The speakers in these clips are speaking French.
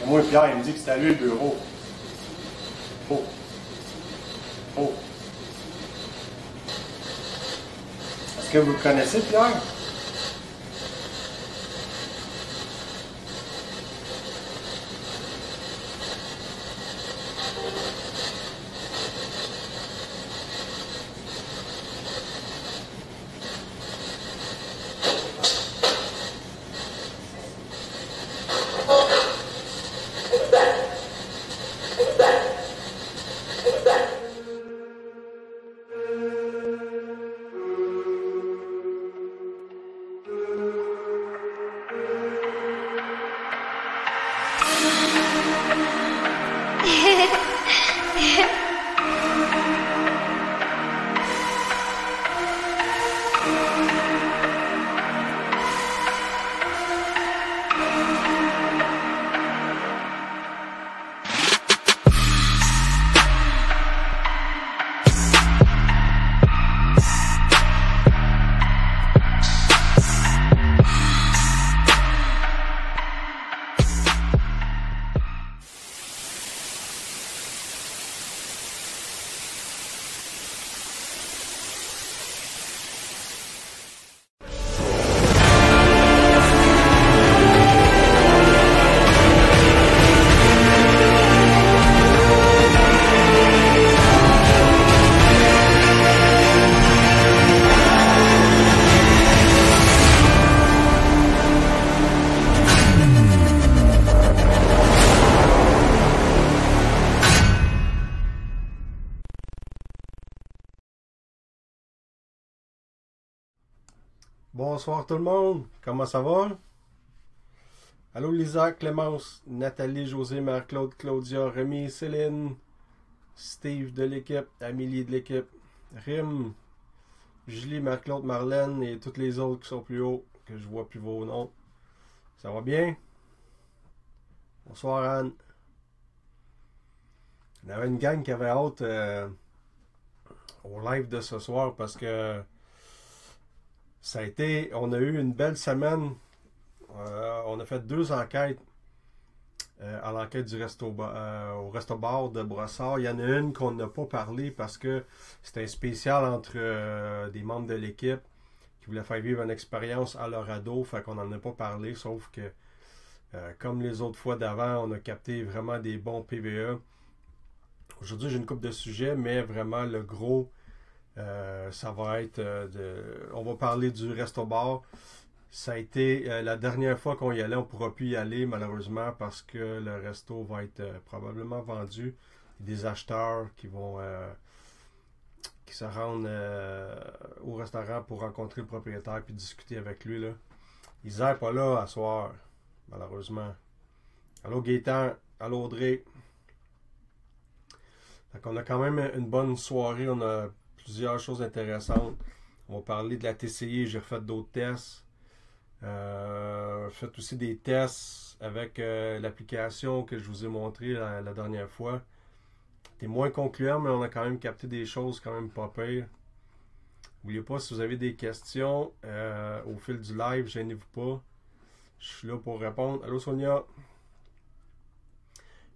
Et moi, Pierre, il me dit que c'est à lui le bureau. Oh. Oh. Est-ce que vous le connaissez, Pierre? Bonsoir tout le monde, comment ça va? Allô Lisa, Clémence, Nathalie, José, Marie-Claude, Claudia, Rémi, Céline, Steve de l'équipe, Amélie de l'équipe, Rim, Julie, Marie-Claude, Marlène et toutes les autres qui sont plus hauts, que je vois plus vos noms. Ça va bien? Bonsoir Anne. On avait une gang qui avait hâte au live de ce soir parce que ça a été, on a eu une belle semaine. On a fait 2 enquêtes à l'enquête du au resto-bar de Brossard. Il y en a une qu'on n'a pas parlé parce que c'était un spécial entre des membres de l'équipe qui voulaient faire vivre une expérience à leur ado. Fait qu'on n'en a pas parlé, sauf que comme les autres fois d'avant, on a capté vraiment des bons PVE. Aujourd'hui, j'ai une couple de sujets, mais vraiment le gros, ça va être on va parler du resto-bar. Ça a été la dernière fois qu'on y allait, on ne pourra plus y aller malheureusement parce que le resto va être probablement vendu. Il y a des acheteurs qui vont qui se rendent au restaurant pour rencontrer le propriétaire puis discuter avec lui, là. Ils n'est pas là à soir, malheureusement. Allô Gaétan, allô Audrey. Donc on a quand même une bonne soirée, on a plusieurs choses intéressantes. On va parler de la TCI, j'ai refait d'autres tests. Fait aussi des tests avec l'application que je vous ai montré la dernière fois. C'était moins concluant, mais on a quand même capté des choses quand même pas pires. N'oubliez pas, si vous avez des questions au fil du live, gênez-vous pas. Je suis là pour répondre. Allô Sonia?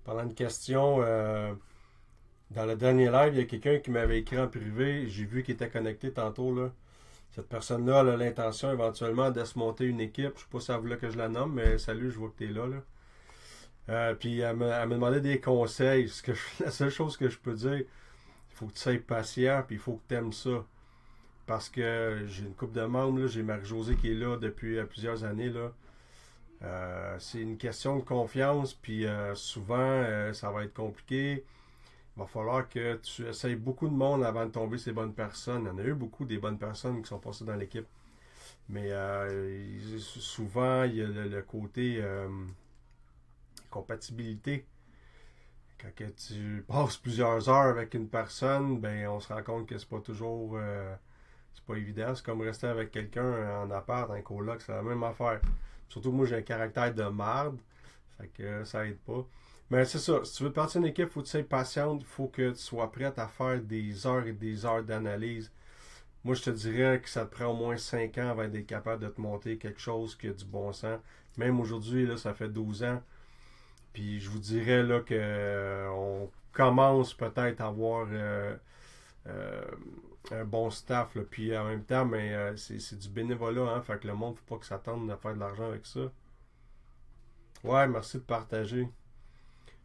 Pendant une question, dans le dernier live, il y a quelqu'un qui m'avait écrit en privé. J'ai vu qu'il était connecté tantôt, là. Cette personne-là a l'intention éventuellement de se monter une équipe. Je ne sais pas si elle voulait que je la nomme, mais salut, je vois que tu es là. Puis elle me demandait des conseils. La seule chose que je peux dire, il faut que tu sois patient, puis il faut que tu aimes ça. Parce que j'ai une couple de membres, là, j'ai Marie-Josée qui est là depuis plusieurs années. Là. C'est une question de confiance, puis souvent, ça va être compliqué. Il va falloir que tu essayes beaucoup de monde avant de tomber sur les bonnes personnes. Il y en a eu beaucoup des bonnes personnes qui sont passées dans l'équipe. Mais souvent, il y a le côté compatibilité. Quand que tu passes plusieurs heures avec une personne, ben on se rend compte que c'est pas toujours c'est pas évident. C'est comme rester avec quelqu'un en appart, en coloc, c'est la même affaire. Surtout moi j'ai un caractère de marde. Fait que ça aide pas. Mais c'est ça, si tu veux partir d'une équipe, il faut que tu sois patiente, il faut que tu sois prête à faire des heures et des heures d'analyse. Moi, je te dirais que ça te prend au moins 5 ans avant d'être capable de te monter quelque chose qui a du bon sens. Même aujourd'hui, là, ça fait 12 ans. Puis je vous dirais là que on commence peut-être à avoir euh, un bon staff. Là. Puis en même temps, mais c'est du bénévolat, hein. Fait que le monde, faut pas que ça tente de faire de l'argent avec ça. Ouais, merci de partager.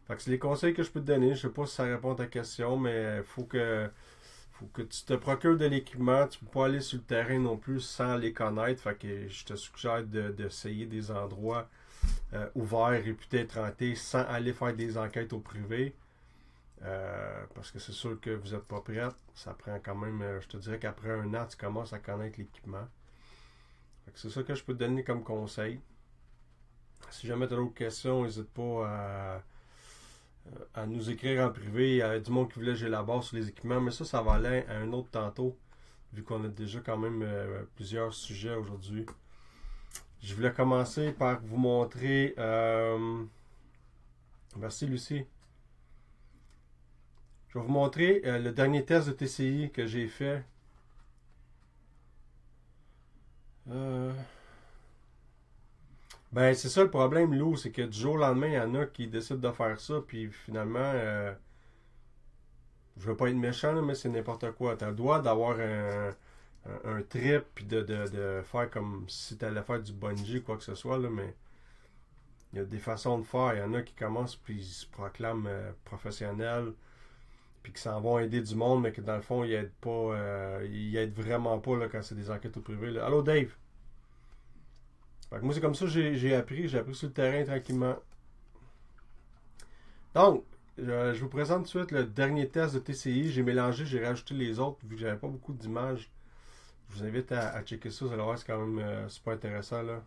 Fait que c'est les conseils que je peux te donner. Je sais pas si ça répond à ta question, mais faut que tu te procures de l'équipement. Tu peux pas aller sur le terrain non plus sans les connaître. Fait que je te suggère d'essayer des endroits ouverts, réputés être hantés, sans aller faire des enquêtes au privé. Parce que c'est sûr que vous n'êtes pas prête. Ça prend quand même, je te dirais qu'après un an, tu commences à connaître l'équipement. Fait que c'est ça que je peux te donner comme conseil. Si jamais tu as d'autres questions, n'hésite pas à nous écrire en privé. Il y a du monde qui voulait que j'élabore sur les équipements, mais ça va aller à un autre tantôt, vu qu'on a déjà quand même plusieurs sujets aujourd'hui. Je voulais commencer par vous montrer... merci Lucie. Je vais vous montrer le dernier test de TCI que j'ai fait. Ben, c'est ça le problème, Lou, c'est que du jour au lendemain, il y en a qui décident de faire ça, puis finalement, je veux pas être méchant, là, mais c'est n'importe quoi. Tu as le droit d'avoir un trip, puis de faire comme si tu allais faire du bungee, quoi que ce soit, là, mais il y a des façons de faire. Il y en a qui commencent, puis ils se proclament professionnels, puis qui s'en vont aider du monde, mais que dans le fond, ils aident pas, ils aident vraiment pas là, quand c'est des enquêtes au privé. Là. Allô, Dave? Fait que moi, c'est comme ça que j'ai appris sur le terrain tranquillement. Donc, je vous présente tout de suite le dernier test de TCI. J'ai mélangé, j'ai rajouté les autres, vu que j'avais pas beaucoup d'images. Je vous invite à checker ça, vous allez voir, c'est quand même super intéressant là.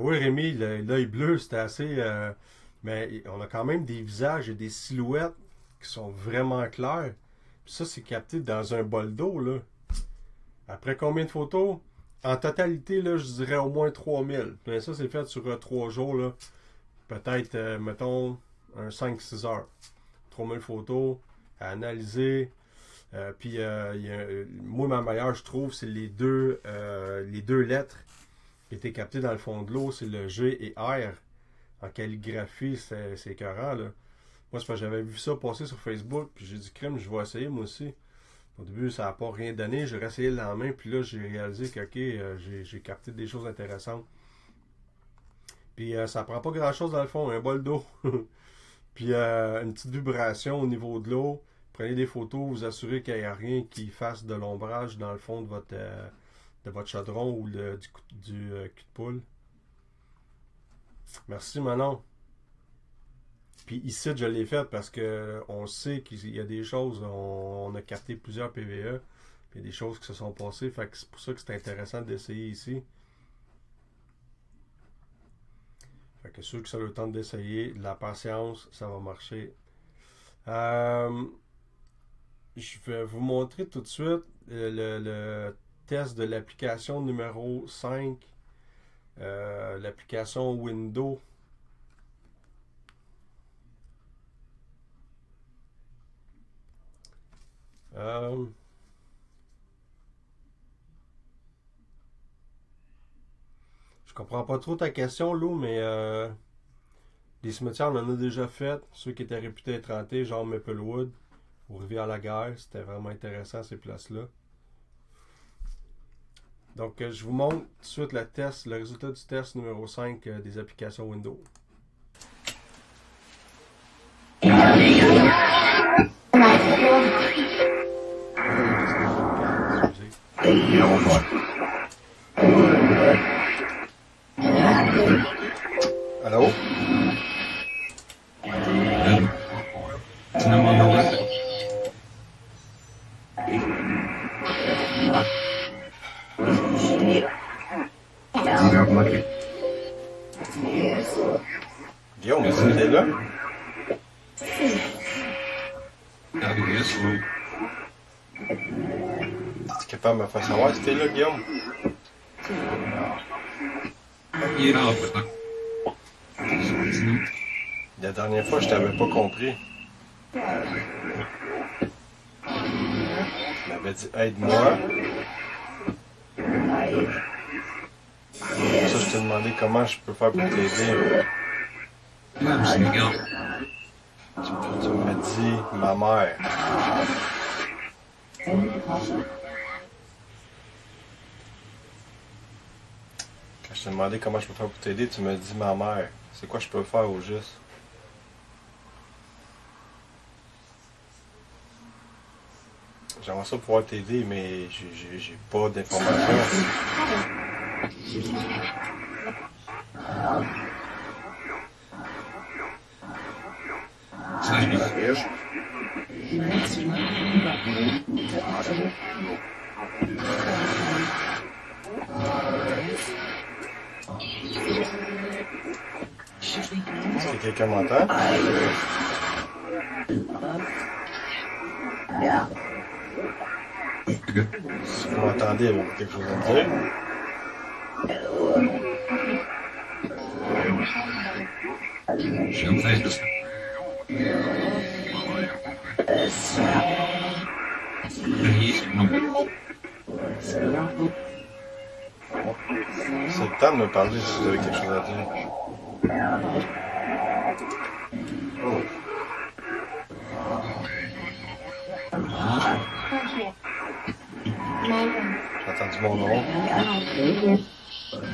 Oui, Rémi, l'œil bleu, c'était assez. Mais on a quand même des visages et des silhouettes qui sont vraiment claires. Puis ça, c'est capté dans un bol d'eau, là. Après combien de photos? En totalité, là, je dirais au moins 3000. Mais ça, c'est fait sur 3 jours, là. Peut-être, mettons, un 5-6 heures. 3000 photos à analyser. Puis, moi, ma meilleure, je trouve, c'est les deux lettres qui étaient captées dans le fond de l'eau. C'est le G et R. En calligraphie, c'est écœurant, là. Moi, c'est parce que j'avais vu ça passer sur Facebook, puis j'ai dit, crème, je vais essayer, moi aussi. Au début, ça n'a pas rien donné. J'ai réessayé le lendemain, puis là, j'ai réalisé que, ok, j'ai capté des choses intéressantes. Puis, ça prend pas grand-chose dans le fond, un bol d'eau. Puis, une petite vibration au niveau de l'eau. Prenez des photos, vous assurez qu'il n'y a rien qui fasse de l'ombrage dans le fond de votre chaudron ou du cul de poule. Merci, Manon. Puis ici, je l'ai fait parce que on sait qu'il y a des choses, on a capté plusieurs PVE, puis il y a des choses qui se sont passées, fait que c'est pour ça que c'est intéressant d'essayer ici. Fait que ceux qui ça le temps d'essayer, de la patience, ça va marcher. Je vais vous montrer tout de suite le test de l'application numéro 5, l'application Windows. Je comprends pas trop ta question, Lou, mais les cimetières, on en a déjà fait. Ceux qui étaient réputés être hantés, genre Maplewood ou Rivière-la-Guerre, c'était vraiment intéressant ces places-là. Donc, je vous montre tout de suite le résultat du test numéro 5 des applications Windows. Allô? Guillaume, est-ce que t'es là? Es-tu capable de me faire savoir si t'es là, Guillaume? La dernière fois, je t'avais pas compris. Tu m'avais dit aide-moi. Ça, je t'ai demandé comment je peux faire pour t'aider. Tu m'as dit ma mère. Quand je t'ai demandé comment je peux faire pour t'aider, tu m'as dit ma mère. C'est quoi je peux faire au juste? J'aimerais ça pouvoir t'aider, mais j'ai pas d'informations. Est-ce que quelqu'un m'entend? Si vous m'entendez, avez-vous quelque chose à me dire? C'est le temps de me parler si vous avez quelque chose à dire. J'ai entendu mon nom.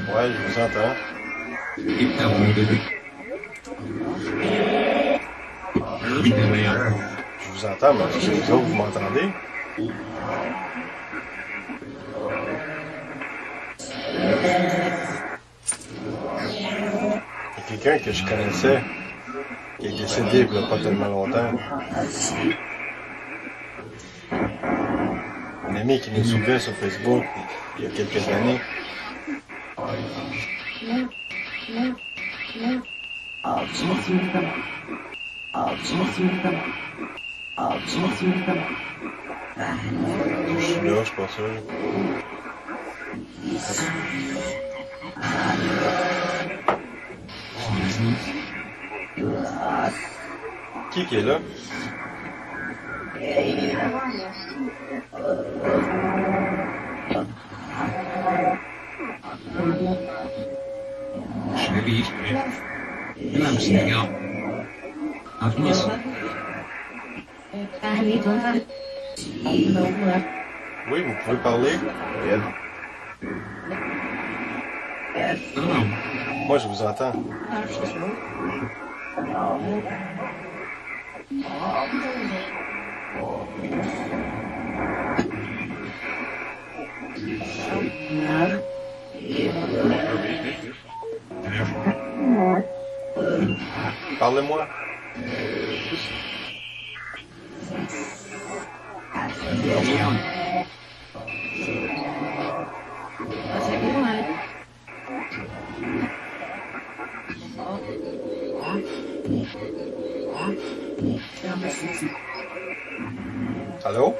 Ouais, je vous entends. Je vous entends, mais est-ce que vous autres, vous m'entendez? Il y a quelqu'un que je connaissais qui est décédé il n'y a pas tellement longtemps. Un ami qui nous suivait sur Facebook il y a quelques années. Je suis là, je suis pas sûr. Qui est là? Oui, vous pouvez parler? Moi, je vous entends. Parlez-moi. Allô?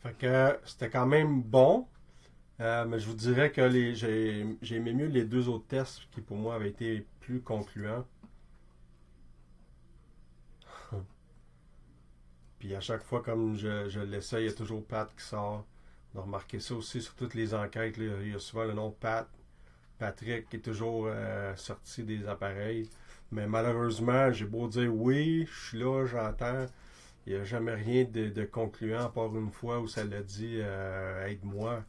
Fait que c'était quand même bon. Mais je vous dirais que j'ai aimé mieux les deux autres tests qui pour moi avaient été plus concluants. Puis à chaque fois, comme je l'essaie, il y a toujours Pat qui sort. On a remarqué ça aussi sur toutes les enquêtes. Là, il y a souvent le nom de Patrick qui est toujours sorti des appareils. Mais malheureusement, j'ai beau dire oui, je suis là, j'entends. Il n'y a jamais rien de concluant, à part une fois où ça l'a dit aide-moi.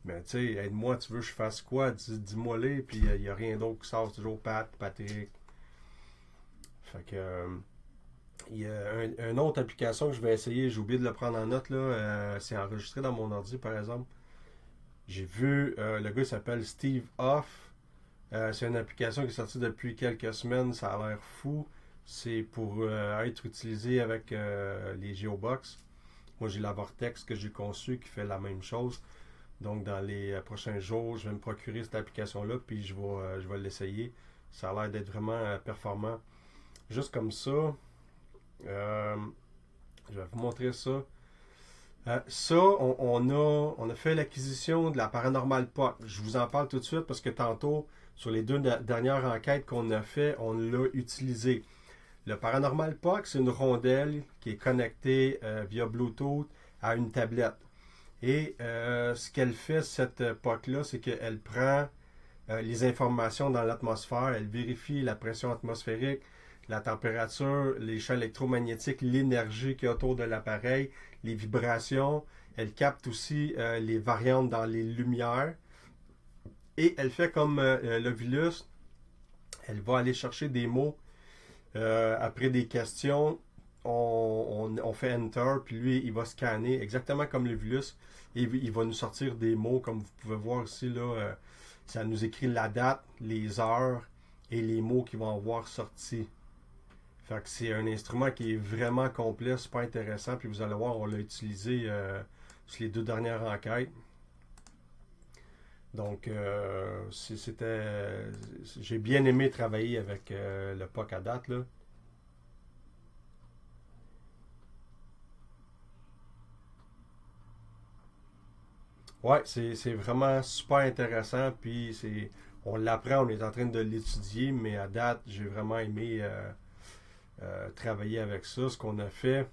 Mais tu sais, aide-moi, tu veux que je fasse quoi? Dis-moi les, puis il n'y a rien d'autre qui sort. C'est toujours Patrick. Fait que. Il y a une autre application que je vais essayer, j'ai oublié de le prendre en note, là. C'est enregistré dans mon ordi, par exemple. J'ai vu, le gars s'appelle Steve Off. C'est une application qui est sortie depuis quelques semaines, ça a l'air fou. C'est pour être utilisé avec les Geobox. Moi, j'ai la Vortex que j'ai conçue qui fait la même chose. Donc, dans les prochains jours, je vais me procurer cette application-là, puis je vais l'essayer. Ça a l'air d'être vraiment performant. Juste comme ça, je vais vous montrer ça. Ça, on a fait l'acquisition de la Paranormal POC. Je vous en parle tout de suite parce que tantôt, sur les deux dernières enquêtes qu'on a fait, on l'a utilisé. Le Paranormal POC, c'est une rondelle qui est connectée via Bluetooth à une tablette. Et ce qu'elle fait, cette POC-là, c'est qu'elle prend les informations dans l'atmosphère, elle vérifie la pression atmosphérique, la température, les champs électromagnétiques, l'énergie qu'il y a autour de l'appareil, les vibrations. Elle capte aussi les variantes dans les lumières. Et elle fait comme l'Ovilus, elle va aller chercher des mots après des questions. On fait Enter, puis lui, il va scanner exactement comme l'Ovilus. Et il va nous sortir des mots, comme vous pouvez voir ici, là, ça nous écrit la date, les heures et les mots qui vont avoir sorti. Fait que c'est un instrument qui est vraiment complet, super intéressant. Puis vous allez voir, on l'a utilisé sur les deux dernières enquêtes. Donc, j'ai bien aimé travailler avec le POC à date, là. Ouais, c'est vraiment super intéressant. Puis on l'apprend, on est en train de l'étudier, mais à date, j'ai vraiment aimé travailler avec ça. Ce qu'on a fait,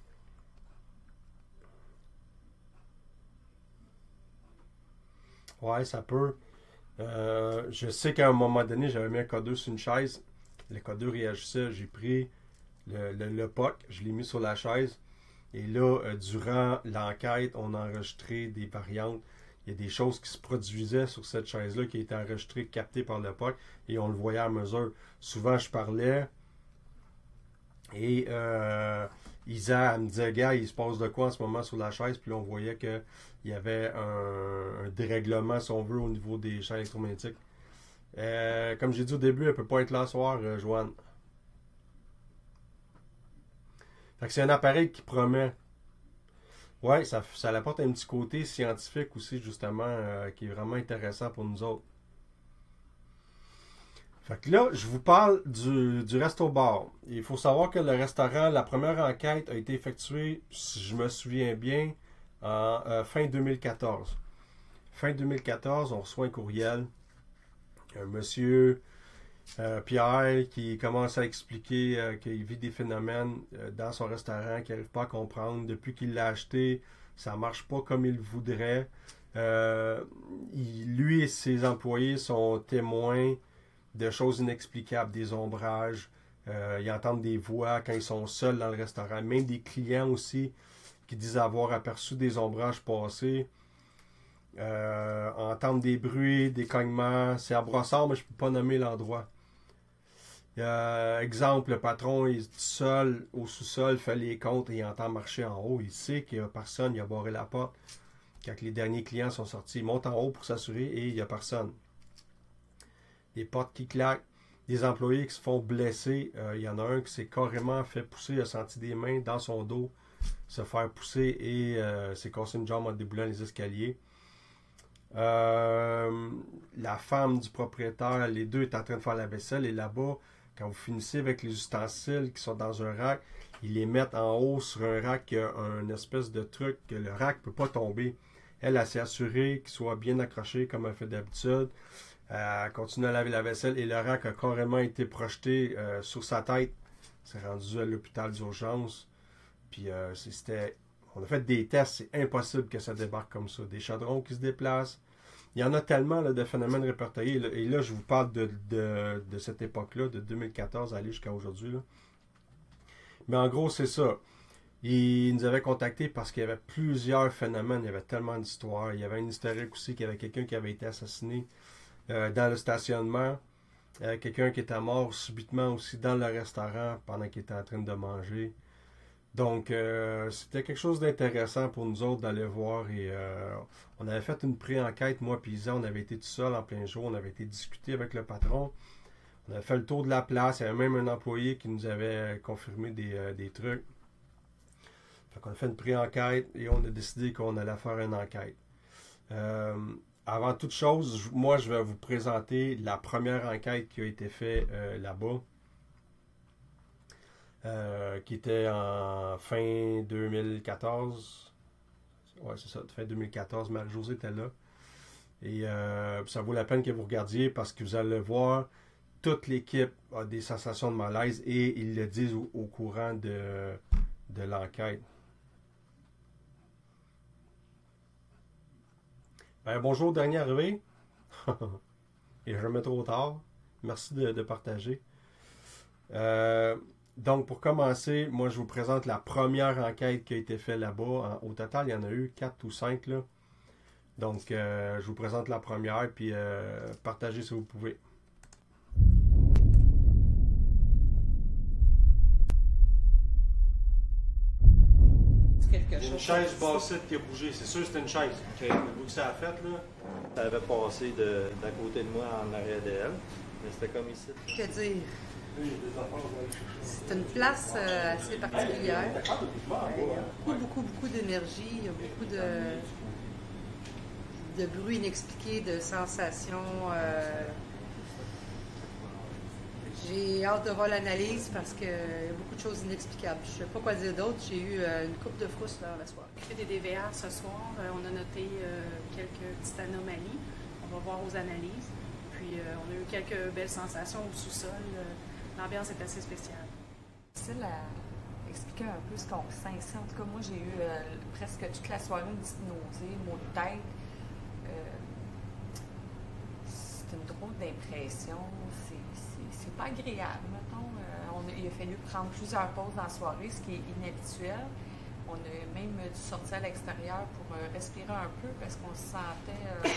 ouais, ça peut. Je sais qu'à un moment donné, j'avais mis un codeur sur une chaise. Le codeur réagissait. J'ai pris le POC, je l'ai mis sur la chaise. Et là, durant l'enquête, on a enregistré des variantes. Il y a des choses qui se produisaient sur cette chaise-là qui étaient enregistrées, captées par le POC. Et on le voyait à mesure. Souvent, je parlais. Et Isa, elle me disait, gars, il se passe de quoi en ce moment sur la chaise? Puis là, on voyait qu'il y avait un dérèglement, si on veut, au niveau des champs électromagnétiques. Comme j'ai dit au début, elle ne peut pas être là ce soir, Joanne. Fait que c'est un appareil qui promet. Ouais, ça apporte un petit côté scientifique aussi, justement, qui est vraiment intéressant pour nous autres. Fait que là, je vous parle du resto-bar. Il faut savoir que le restaurant, la première enquête a été effectuée, si je me souviens bien, en fin 2014. Fin 2014, on reçoit un courriel. Un monsieur Pierre qui commence à expliquer qu'il vit des phénomènes dans son restaurant qu'il n'arrive pas à comprendre. Depuis qu'il l'a acheté, ça ne marche pas comme il voudrait. Lui et ses employés sont témoins de choses inexplicables, des ombrages. Ils entendent des voix quand ils sont seuls dans le restaurant. Même des clients aussi qui disent avoir aperçu des ombrages passer. Entendre des bruits, des cognements. C'est à Brossard, mais je ne peux pas nommer l'endroit. Exemple, le patron est seul au sous-sol, fait les comptes et il entend marcher en haut. Il sait qu'il n'y a personne, il a barré la porte. Quand les derniers clients sont sortis, il monte en haut pour s'assurer et il n'y a personne. Des portes qui claquent, des employés qui se font blesser. Il y en a un qui s'est carrément fait pousser, il a senti des mains dans son dos se faire pousser et s'est cassé une jambe en déboulant les escaliers. La femme du propriétaire, les deux étaient en train de faire la vaisselle et là-bas, quand vous finissez avec les ustensiles qui sont dans un rack, ils les mettent en haut sur un rack qui a un espèce de truc que le rack ne peut pas tomber. Elle s'est assurée qu'il soit bien accroché comme elle fait d'habitude. Elle continue à laver la vaisselle et le rack a carrément été projeté sur sa tête. C'est rendu à l'hôpital d'urgence. Puis on a fait des tests, c'est impossible que ça débarque comme ça. Des chaudrons qui se déplacent. Il y en a tellement là, de phénomènes répertoriés. Et là, je vous parle de cette époque-là, de 2014 à aller jusqu'à aujourd'hui. Mais en gros, c'est ça. Il nous avait contactés parce qu'il y avait plusieurs phénomènes. Il y avait tellement d'histoires. Il y avait une historique aussi qu'il y avait quelqu'un qui avait été assassiné dans le stationnement. Quelqu'un qui était mort subitement aussi dans le restaurant pendant qu'il était en train de manger. Donc, c'était quelque chose d'intéressant pour nous autres d'aller voir. Et on avait fait une pré-enquête, moi et Isa. On avait été tout seul en plein jour. On avait été discuter avec le patron. On avait fait le tour de la place. Il y avait même un employé qui nous avait confirmé des trucs. Fait qu'on a fait une pré-enquête et on a décidé qu'on allait faire une enquête. Avant toute chose, moi, je vais vous présenter la première enquête qui a été faite là-bas. Qui était en fin 2014. Ouais, c'est ça, fin 2014. Marie-Josée était là. Et ça vaut la peine que vous regardiez parce que vous allez voir, toute l'équipe a des sensations de malaise et ils le disent au courant de l'enquête. Bonjour, dernier arrivé. Et jamais trop tard. Merci de partager. Donc, pour commencer, moi, je vous présente la première enquête qui a été faite là-bas. Au total, il y en a eu 4 ou 5, là. Donc, je vous présente la première, puis partagez si vous pouvez. Il y a une chaise bassette qui a bougé. C'est sûr que c'était une chaise. Okay. Le bout que ça a fait, là. Ça avait passé d'à côté de moi en arrière d'elle. Mais c'était comme ici. Que dire? C'est une place assez particulière. Il y a beaucoup d'énergie, il y a beaucoup de bruit inexpliqué, de sensations. J'ai hâte de voir l'analyse parce qu'il y a beaucoup de choses inexplicables. Je ne sais pas quoi dire d'autre. J'ai eu une coupe de frousse là, la soirée. On fait des DVR ce soir. On a noté quelques petites anomalies. On va voir aux analyses. Puis on a eu quelques belles sensations au sous-sol. L'ambiance est assez spéciale. C'est difficile à expliquer un peu ce qu'on ressent ici. En tout cas, moi, j'ai eu presque toute la soirée une petite nausée, maux de tête. C'est une drôle d'impression. C'est pas agréable, mettons. Il a fallu prendre plusieurs pauses dans la soirée, ce qui est inhabituel. On a même dû sortir à l'extérieur pour respirer un peu parce qu'on se sentait...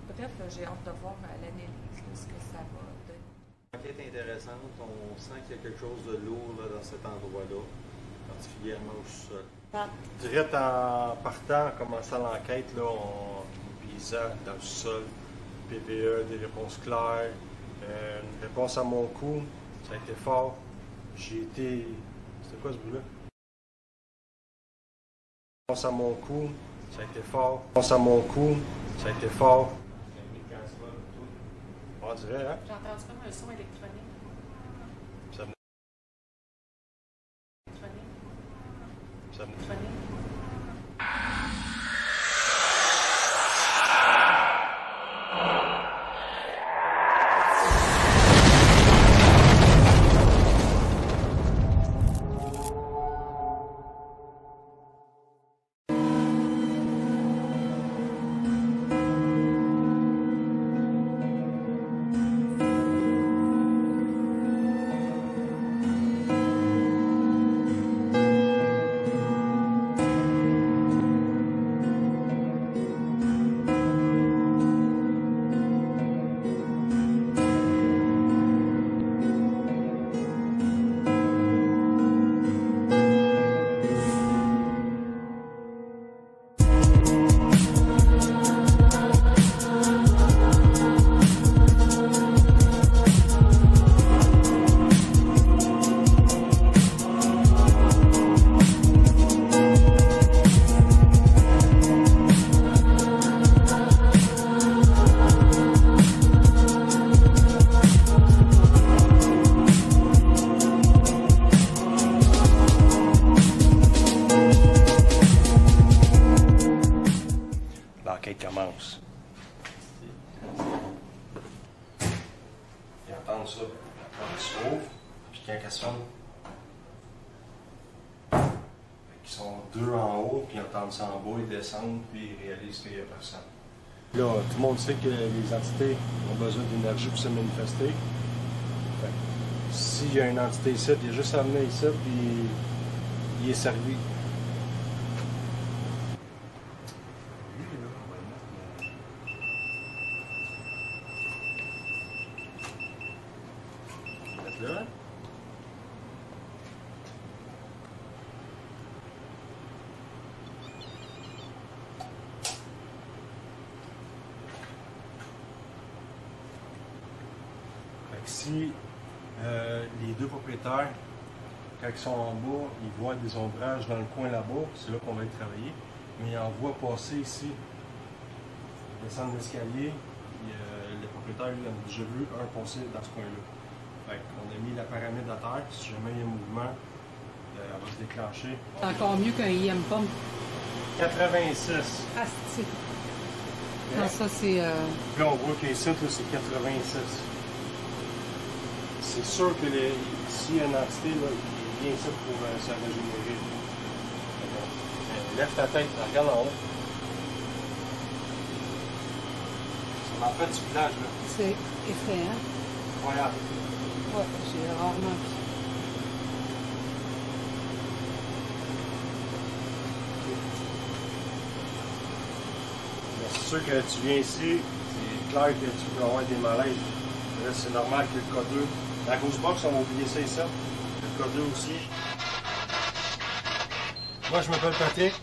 Bref, j'ai hâte de voir l'analyse, ce que ça va donner. L'enquête est intéressante. On sent qu'il y a quelque chose de lourd là, dans cet endroit-là, particulièrement au sous-sol. Direct en partant, en commençant l'enquête, là, on visait dans le sous-sol, PVE, des réponses claires, une réponse à mon coup, ça a été fort. J'ai été... C'était quoi ce bruit-là? Réponse à mon coup, ça a été fort. Réponse à mon coup, ça a été fort. On dirait, hein? J'ai entendu comme un son électronique. Ça me... Ça me... Électronique. entendre ça. Quand ils s'ouvrent, puis quand elles se ferment. Ils sont deux en haut, puis ils entendent ça en bas, ils descendent, puis ils réalisent qu'il n'y a personne. Là, tout le monde sait que les entités ont besoin d'énergie pour se manifester. S'il y a une entité ici, il y a juste à amener ici, puis il est servi. Là. Si les deux propriétaires, quand ils sont en bas, ils voient des ombrages dans le coin là-bas, c'est là qu'on va y travailler, mais ils en voient passer ici, descendre l'escalier, les propriétaires ils ont déjà vu un passer dans ce coin-là. On a mis la pyramide à terre, si jamais il y a un mouvement, elle va se déclencher. C'est encore mieux qu'un IM pump. 86. Ah, c'est... Non, ça c'est... Puis là, on voit qu'ici, c'est 86. C'est sûr que s'il y a une entité, là, il vient ici pour se régénérer. Lève ta tête, regarde en haut. Ça m'en fait du village, là. C'est effrayant. Incroyable. Ouais, j'ai rarement vu. C'est sûr que tu viens ici, c'est clair que tu peux avoir des malaises. Là, c'est normal que le K2. La grosse box, on va oublier ça ici. Le K2 aussi. Moi, je m'appelle Patrick.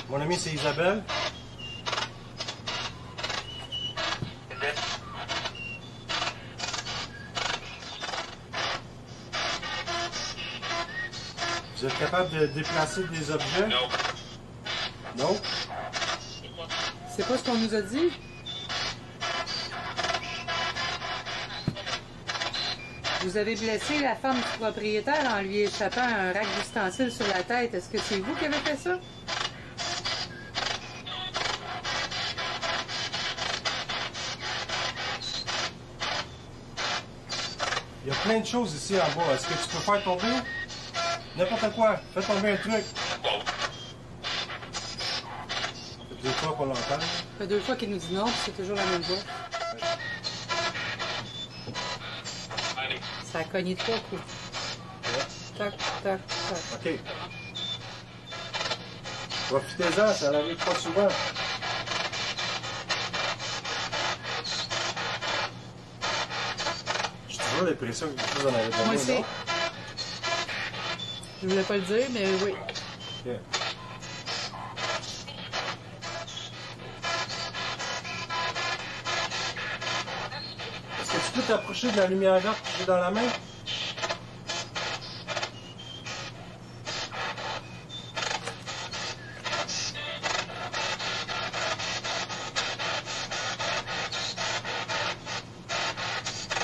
Mon ami, c'est Isabelle. Vous êtes capable de déplacer des objets? Non. Non? C'est pas ce qu'on nous a dit? Vous avez blessé la femme du propriétaire en lui échappant un rack d'ustensiles sur la tête. Est-ce que c'est vous qui avez fait ça? Il y a plein de choses ici en bas. Est-ce que tu peux faire tomber? N'importe quoi. Fais tomber un truc. Ça fait 2 fois qu'on l'entend. Ça fait 2 fois qu'il nous dit non, puis c'est toujours la même voix. Ça a cogné 3 coups. Tac, tac, tac. OK. Profitez-en, ça n'arrive pas souvent. J'ai toujours l'impression que quelque chose en avait pas. Moi aussi. Je voulais pas le dire, mais oui. OK. Est-ce que tu peux t'approcher de la lumière verte que j'ai dans la main?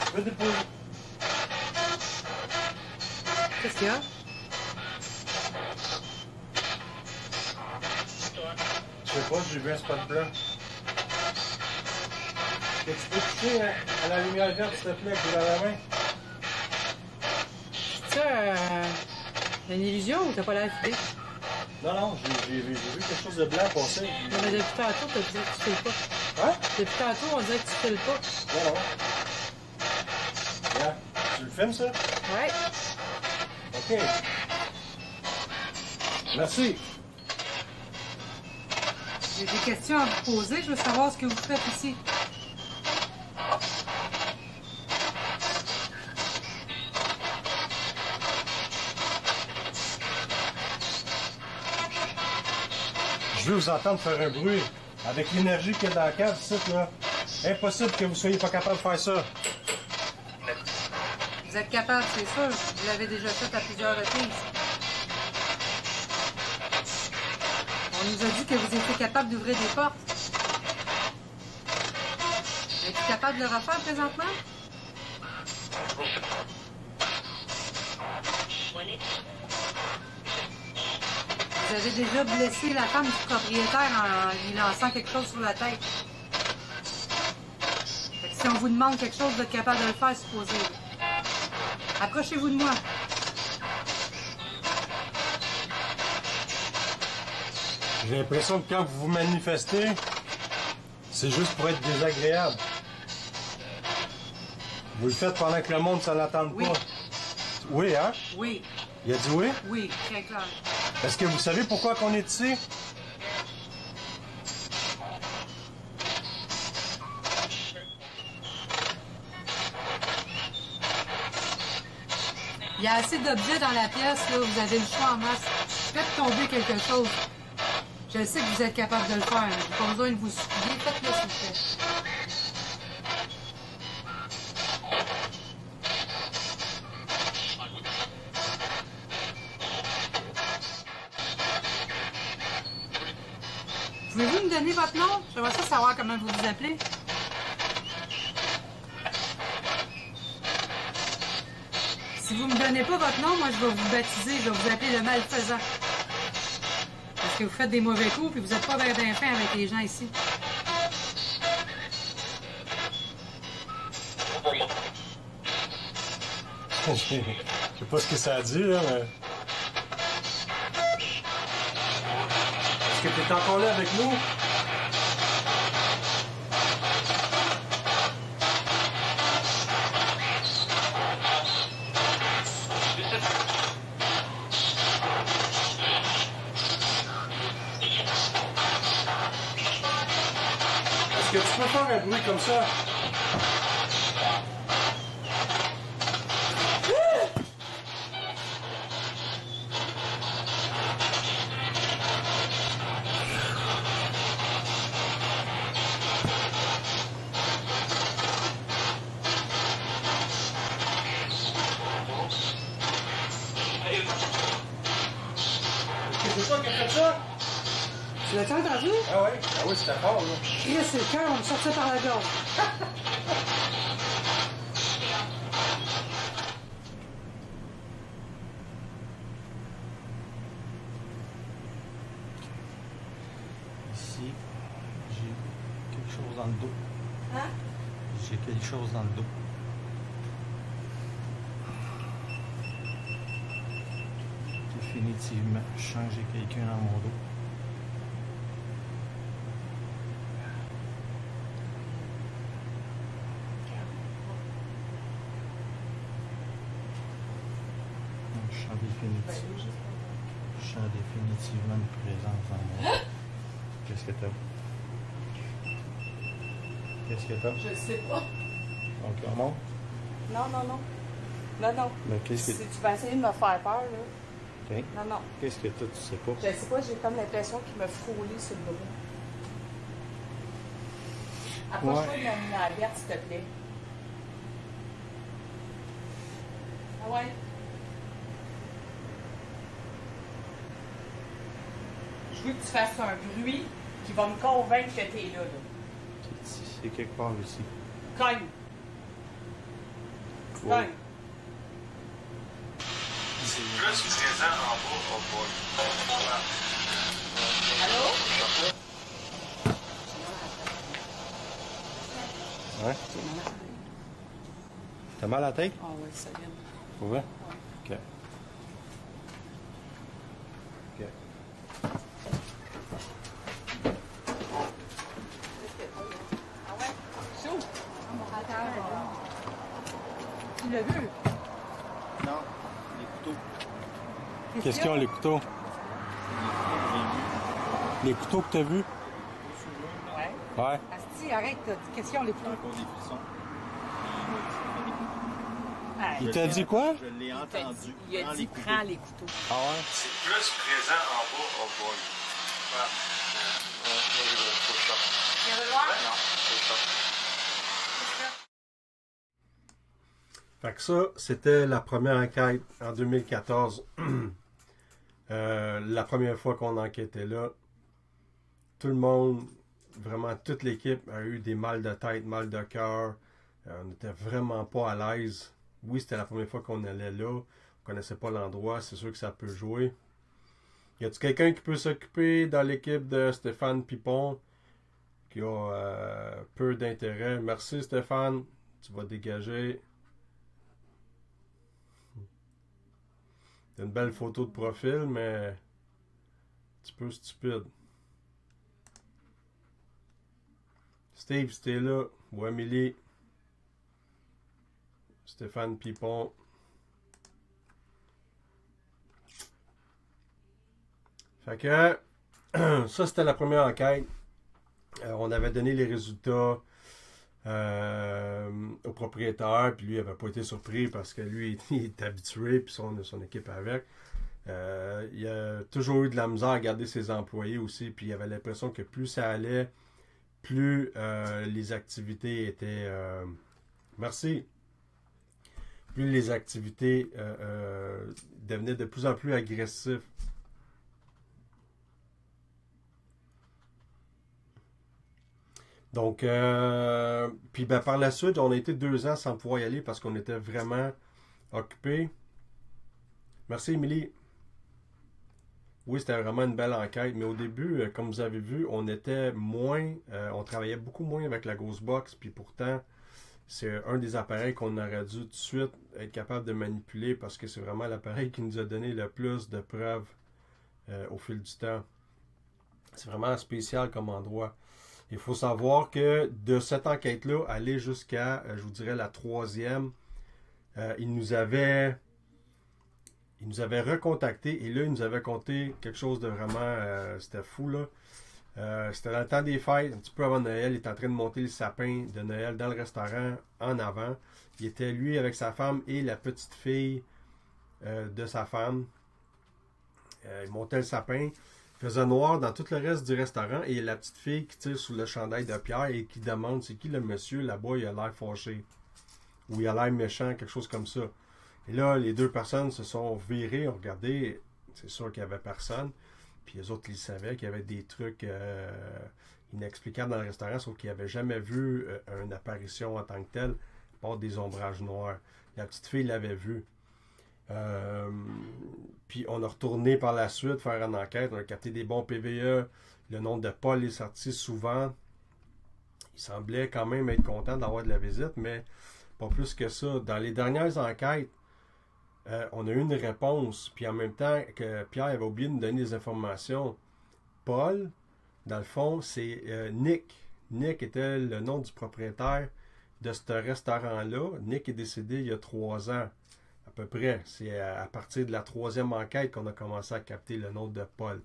Tu peux déposer. Qu'est-ce qu'il y a? Je sais pas, j'ai vu un spot blanc. Est-ce que tu peux toucher à la lumière verte, s'il te plaît, que j'ai dans la main? C'est une illusion ou t'as pas l'air fidèle? Non, non, j'ai vu quelque chose de blanc passer. Non, mais depuis tantôt, t'as dit que tu files pas. Hein? Depuis tantôt, on dirait que tu files pas. Non, non. Regarde, tu le filmes, ça? Ouais. OK. Merci. J'ai des questions à vous poser. Je veux savoir ce que vous faites ici. Je veux vous entendre faire un bruit. Avec l'énergie qu'il y a dans la cave, ici, là. Impossible que vous soyez pas capable de faire ça. Vous êtes capable, c'est sûr. Vous l'avez déjà fait à plusieurs reprises. On nous a dit que vous étiez capable d'ouvrir des portes. Êtes-vous capable de le refaire présentement? Vous avez déjà blessé la femme du propriétaire en lui lançant quelque chose sur la tête. Fait que si on vous demande quelque chose, vous êtes capable de le faire, supposez. Approchez-vous de moi. J'ai l'impression que quand vous vous manifestez, c'est juste pour être désagréable. Vous le faites pendant que le monde ne s'en attende Oui. pas. Oui, hein? Oui, Il a dit oui? oui, très clair. Est-ce que vous savez pourquoi qu'on est ici? Il y a assez d'objets dans la pièce, là. Vous avez le choix en masse. Faites tomber quelque chose. Je sais que vous êtes capable de le faire. J'ai pas besoin de vous supplier. Faites-le, s'il vous plaît. Pouvez-vous me donner votre nom? J'aimerais ça savoir comment vous vous appelez. Si vous me donnez pas votre nom, moi je vais vous baptiser, je vais vous appeler le malfaisant. Parce que vous faites des mauvais coups puis vous n'êtes pas bien fin avec les gens ici. Je sais pas ce que ça a dit, là, mais... Est-ce que t'es encore là avec nous? Est-ce que tu peux faire un bruit comme ça? C'est toi qui as fait ça? Tu l'as-tu entendu? Ah oui, c'était fort, là. Chris, c'est le cœur, on me sortait par la gorge. Ici, j'ai quelque chose dans le dos. Hein? J'ai quelque chose dans le dos. Définitivement, changer quelqu'un dans mon dos. Je sens définitivement une présence dans moi. Qu'est-ce que t'as? Qu'est-ce que t'as? Je sais pas. Donc, on monte? Non, non, non. Non, non. Mais qu'est-ce que... Si tu vas essayer de me faire peur, là. Ok. Non, non. Qu'est-ce que t'as? Tu sais pas? Je sais pas, j'ai comme l'impression qu'il m'a frôlé sur le bras. Approche-toi de la lumière verte, s'il te plaît. Ah ouais? Je veux que tu fasses un bruit qui va me convaincre que t'es là, là. C'est quelque part ici. Cogne! Ouais. Cogne! C'est plus présent en bas, Allô? Ouais? T'as mal à la tête? Ah oui, ça vient. Pour vrai? Ok. Ok. Ah ouais? Chaud! Tu l'as vu? Non, les couteaux. Qu'est-ce qu'il y a, les couteaux? Les couteaux que t'as vus? Ouais. Ouais. Asti, arrête, qu'est-ce qu'il y a, les couteaux? Encore des frissons. Il t'a dit quoi? Je l'ai entendu. Il a dit prends les couteaux. Ah ouais? C'est plus présent en bas, oh boy. Voilà. Viens de voir? Non, c'est ça. Fait que ça, c'était la première enquête en 2014. La première fois qu'on enquêtait là. Tout le monde, vraiment toute l'équipe a eu des mal de tête, mal de cœur. On n'était vraiment pas à l'aise. Oui, c'était la première fois qu'on allait là. On connaissait pas l'endroit. C'est sûr que ça peut jouer. Y a-t-il quelqu'un qui peut s'occuper dans l'équipe de Stéphane Pipon qui a peu d'intérêt? Merci Stéphane. Tu vas dégager. C'est une belle photo de profil, mais un petit peu stupide. Steve, si t'es là, ou Amélie, Stéphane Pipon. Fait que, ça c'était la première enquête. On avait donné les résultats au propriétaire, puis lui il n'avait pas été surpris parce que lui il est habitué, puis son équipe avec. Il a toujours eu de la misère à garder ses employés aussi, puis il avait l'impression que plus ça allait, plus les activités étaient... merci. Plus les activités devenaient de plus en plus agressives. Donc, puis ben, par la suite, on a été 2 ans sans pouvoir y aller parce qu'on était vraiment occupés. Merci, Émilie. Oui, c'était vraiment une belle enquête, mais au début, comme vous avez vu, on était moins, on travaillait beaucoup moins avec la Ghost Box, puis pourtant, c'est un des appareils qu'on aurait dû tout de suite être capable de manipuler parce que c'est vraiment l'appareil qui nous a donné le plus de preuves au fil du temps. C'est vraiment spécial comme endroit. Il faut savoir que de cette enquête-là, aller jusqu'à, je vous dirais, la 3e, il nous avait recontacté et là, il nous avait conté quelque chose de vraiment, c'était fou là. C'était dans le temps des fêtes, un petit peu avant Noël, il était en train de monter le sapin de Noël dans le restaurant en avant. Il était lui avec sa femme et la petite fille de sa femme. Il montait le sapin. Il faisait noir dans tout le reste du restaurant et la petite fille qui tire sous le chandail de Pierre et qui demande c'est qui le monsieur là-bas, il a l'air fâché. Ou il a l'air méchant, quelque chose comme ça. Et là, les 2 personnes se sont virées, ont regardé, c'est sûr qu'il n'y avait personne. Puis les autres, ils savaient qu'il y avait des trucs inexplicables dans le restaurant, sauf qu'ils n'avaient jamais vu une apparition en tant que telle, à part des ombrages noirs. La petite fille l'avait vu. Puis on a retourné par la suite faire une enquête, on a capté des bons PVE, le nom de Paul est sorti souvent. Il semblait quand même être content d'avoir de la visite, mais pas plus que ça. Dans les dernières enquêtes, on a eu une réponse, puis en même temps que Pierre avait oublié de nous donner des informations. Paul, dans le fond, c'est Nick. Nick était le nom du propriétaire de ce restaurant-là. Nick est décédé il y a 3 ans, à peu près. C'est à partir de la 3e enquête qu'on a commencé à capter le nom de Paul.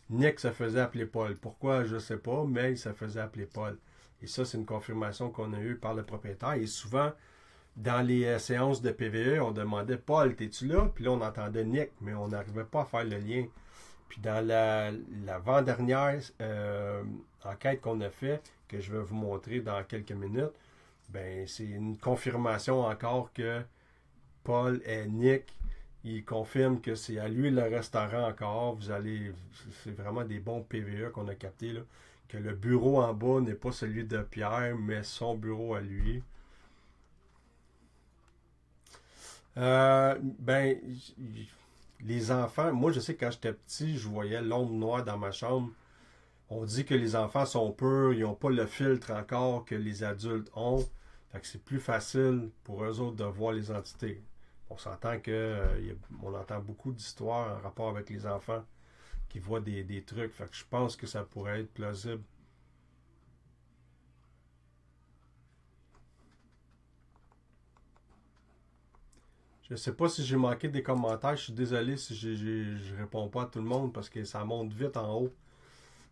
Nick se faisait appeler Paul. Pourquoi, je ne sais pas, mais il se faisait appeler Paul. Et ça, c'est une confirmation qu'on a eue par le propriétaire. Et souvent, dans les séances de PVE, on demandait « Paul, t'es-tu là? » Puis là, on entendait Nick, mais on n'arrivait pas à faire le lien. Puis dans l'avant-dernière enquête qu'on a fait, que je vais vous montrer dans quelques minutes, ben c'est une confirmation encore que Paul et Nick, ils confirment que c'est à lui le restaurant encore. C'est vraiment des bons PVE qu'on a captés, là. Que le bureau en bas n'est pas celui de Pierre, mais son bureau à lui. Ben, les enfants, moi je sais que quand j'étais petit, je voyais l'ombre noire dans ma chambre. On dit que les enfants sont purs, ils n'ont pas le filtre encore que les adultes ont. Fait que c'est plus facile pour eux autres de voir les entités. On s'entend que on entend beaucoup d'histoires en rapport avec les enfants qui voient des trucs. Fait que je pense que ça pourrait être plausible. Je ne sais pas si j'ai manqué des commentaires. Je suis désolé si je réponds pas à tout le monde parce que ça monte vite en haut.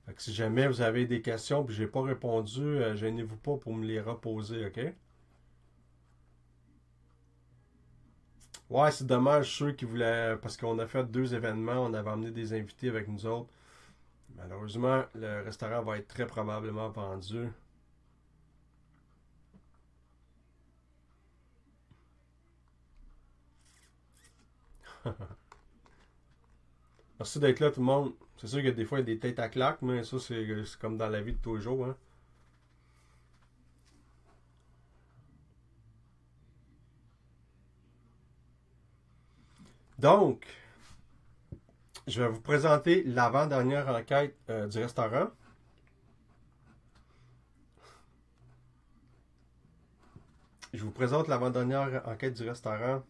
Fait que si jamais vous avez des questions et je n'ai pas répondu, gênez-vous pas pour me les reposer, OK? Ouais, c'est dommage ceux qui voulaient... Parce qu'on a fait 2 événements, on avait amené des invités avec nous autres. Malheureusement, le restaurant va être très probablement vendu. Merci d'être là tout le monde. C'est sûr que des fois il y a des têtes à claque, mais ça c'est comme dans la vie de tous les jours. Hein. Donc, je vais vous présenter l'avant-dernière enquête du restaurant. Je vous présente l'avant-dernière enquête du restaurant.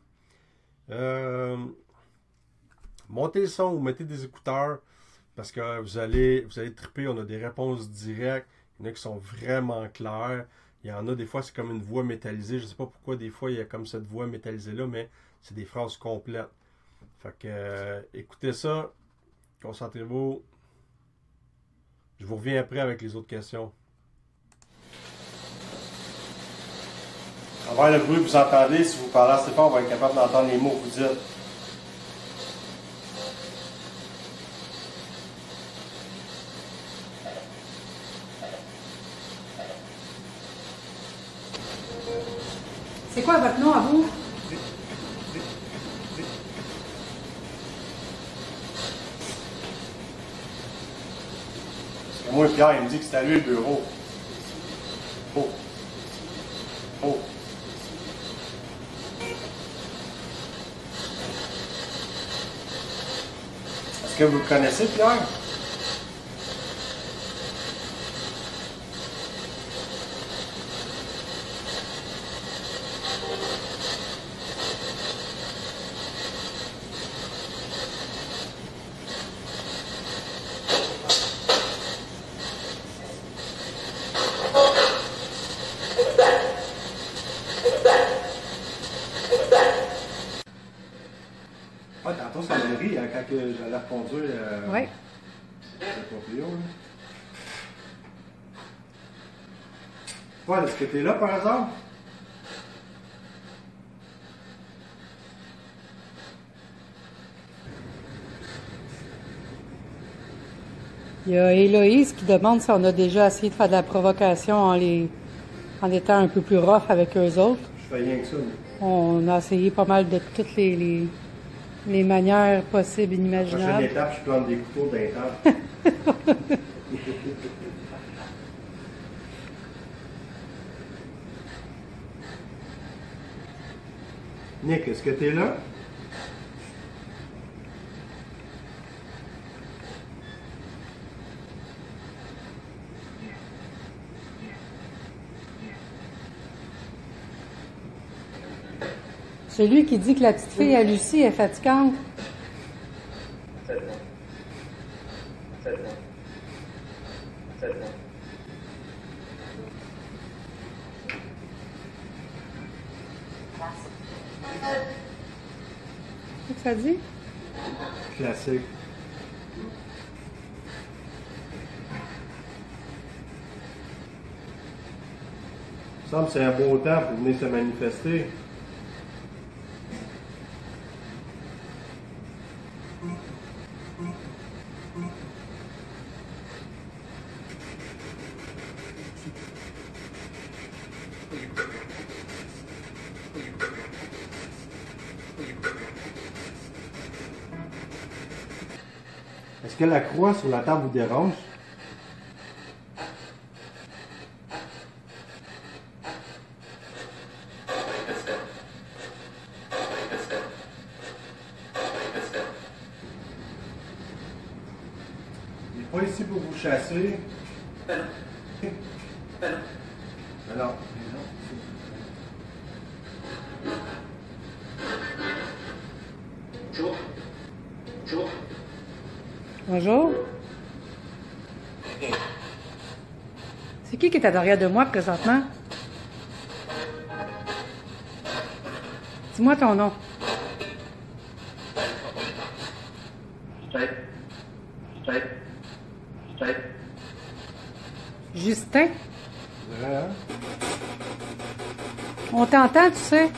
montez le son ou mettez des écouteurs parce que vous allez triper. On a des réponses directes. Il y en a qui sont vraiment claires. Il y en a des fois, c'est comme une voix métallisée. Je ne sais pas pourquoi des fois il y a comme cette voix métallisée-là, mais c'est des phrases complètes. Fait que écoutez ça. Concentrez-vous. Je vous reviens après avec les autres questions. À travers le bruit que vous entendez, si vous parlez assez fort, on va être capable d'entendre les mots que vous dites. C'est quoi votre nom à vous? Parce que moi, Pierre, il me dit que c'est à lui le bureau. Oh. Oh. Est-ce que vous le connaissez, Pierre? Ah, tantôt, ça m'a ri quand j'allais reconduire Oui. le proprio. Paul, est-ce que tu es là par hasard? Il y a Héloïse qui demande si on a déjà essayé de faire de la provocation en étant un peu plus rough avec eux autres. Je fais rien que ça. On a essayé pas mal de toutes les manières possibles et La prochaine inimaginables. étape, je plante des couteaux d'un temps. Nick, est-ce que tu es là? C'est lui qui dit que la petite fille à Lucie est fatigante. Qu'est-ce que ça dit? Classique. Il me semble que c'est un beau temps pour venir se manifester. Est-ce que la croix sur la table vous dérange? Il n'est pas ici pour vous chasser. Alors, Bonjour. C'est qui est à l'arrière de moi présentement? Dis-moi ton nom. Justin? vrai, hein? On t'entend, tu sais.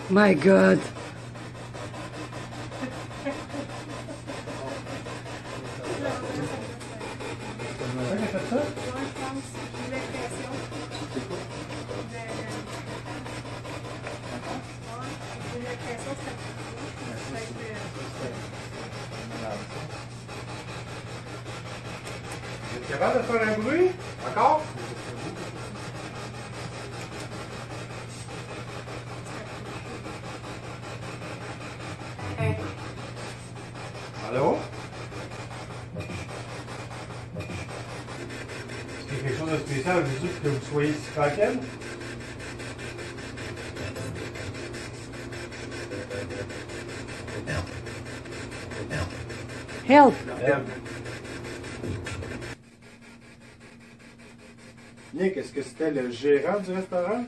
My God. Vous êtes capable de faire un bruit? Encore? Allô? Est-ce que quelque chose de spécial, juste que vous soyez si tranquille. Help! Nick, est-ce que c'était le gérant du restaurant?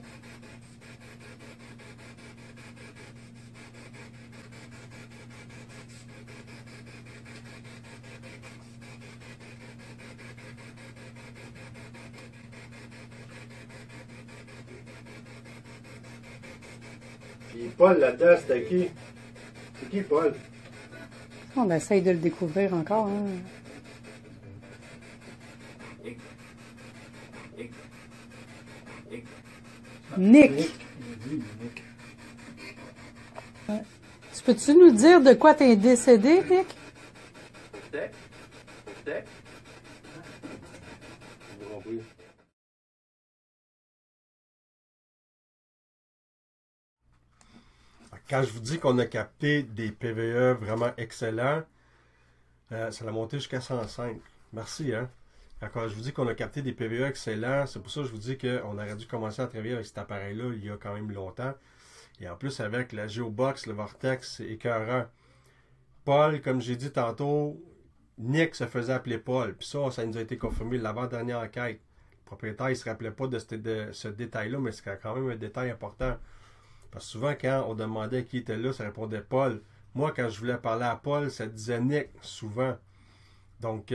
Puis Paul là-dedans, c'était qui? C'est qui Paul? On essaye de le découvrir encore. Hein. Nick! Ouais. Tu peux-tu nous dire de quoi t'es décédé, Nick? Peut-être. Peut-être. Quand je vous dis qu'on a capté des PVE vraiment excellents, ça l'a monté jusqu'à 105. Merci, hein? Quand je vous dis qu'on a capté des PVE excellents, c'est pour ça que je vous dis qu'on aurait dû commencer à travailler avec cet appareil-là il y a quand même longtemps. Et en plus, avec la Geobox, le Vortex, c'est écœurant. Paul, comme j'ai dit tantôt, Nick se faisait appeler Paul. Puis ça nous a été confirmé l'avant-dernière enquête. Le propriétaire, il ne se rappelait pas de ce détail-là, mais c'est quand même un détail important. Parce que souvent, quand on demandait qui était là, ça répondait Paul. Moi, quand je voulais parler à Paul, ça disait Nick, souvent. Donc,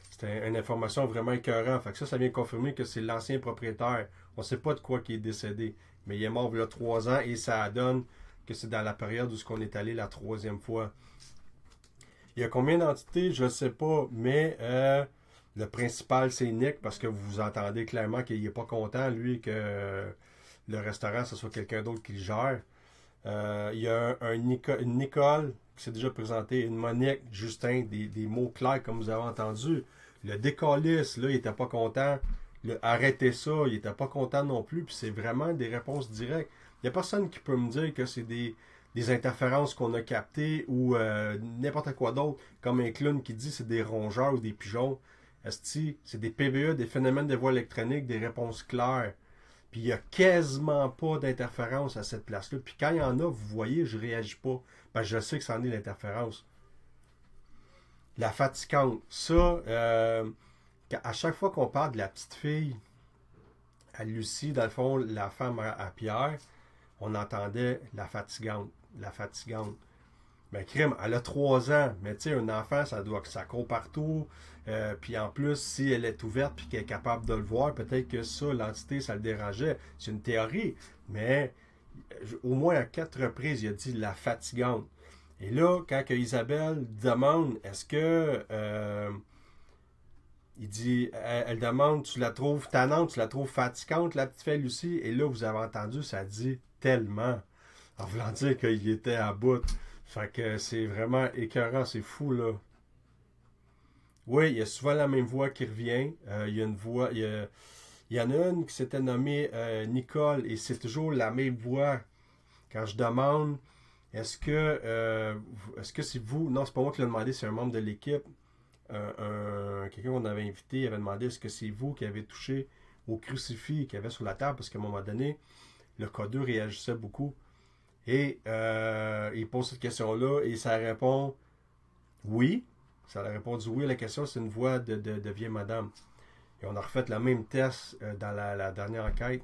c'était une information vraiment écœurante. Fait que ça vient confirmer que c'est l'ancien propriétaire. On ne sait pas de quoi il est décédé. Mais il est mort il y a 3 ans et ça donne que c'est dans la période où on est allé la 3e fois. Il y a combien d'entités? Je ne sais pas. Mais le principal, c'est Nick, parce que vous entendez clairement qu'il n'est pas content, lui, que le restaurant, ce soit quelqu'un d'autre qui le gère. Il y a une Nicole qui s'est déjà présentée, une Monique, Justin, des mots clairs comme vous avez entendu. Le décaliste, là, il n'était pas content. Arrêtez ça, il n'était pas content non plus. Puis c'est vraiment des réponses directes. Il n'y a personne qui peut me dire que c'est des interférences qu'on a captées ou n'importe quoi d'autre, comme un clown qui dit c'est des rongeurs ou des pigeons. C'est des PVE, des phénomènes de voix électroniques, des réponses claires. Puis il n'y a quasiment pas d'interférence à cette place-là. Puis quand il y en a, vous voyez, je ne réagis pas. Parce que je sais que c'en est l'interférence. La fatigante. Ça, à chaque fois qu'on parle de la petite fille, à Lucie, dans le fond, la femme à Pierre, on entendait la fatigante. La fatigante. Mais crime, elle a 3 ans. Mais tu sais, un enfant, ça court partout. Puis en plus, si elle est ouverte et qu'elle est capable de le voir, peut-être que ça, l'entité, ça le dérangeait. C'est une théorie. Mais au moins à 4 reprises, il a dit la fatigante. Et là, quand Isabelle demande, est-ce que... il dit, elle demande, tu la trouves tannante, tu la trouves fatigante, la petite fille Lucie? Et là, vous avez entendu, ça dit tellement. En voulant dire qu'il était à bout. Fait que c'est vraiment écœurant, c'est fou, là. Oui, il y a souvent la même voix qui revient. Il y a une voix... Il y en a une qui s'était nommée Nicole, et c'est toujours la même voix. Quand je demande, est-ce que c'est vous? Non, c'est pas moi qui l'ai demandé, c'est un membre de l'équipe. Quelqu'un qu'on avait invité avait demandé, est-ce que c'est vous qui avez touché au crucifix qu'il y avait sur la table? Parce qu'à un moment donné, le codeur réagissait beaucoup. Et il pose cette question-là et ça répond oui. Ça a répondu oui à la question, c'est une voix de vieille madame. Et on a refait le même test dans la dernière enquête.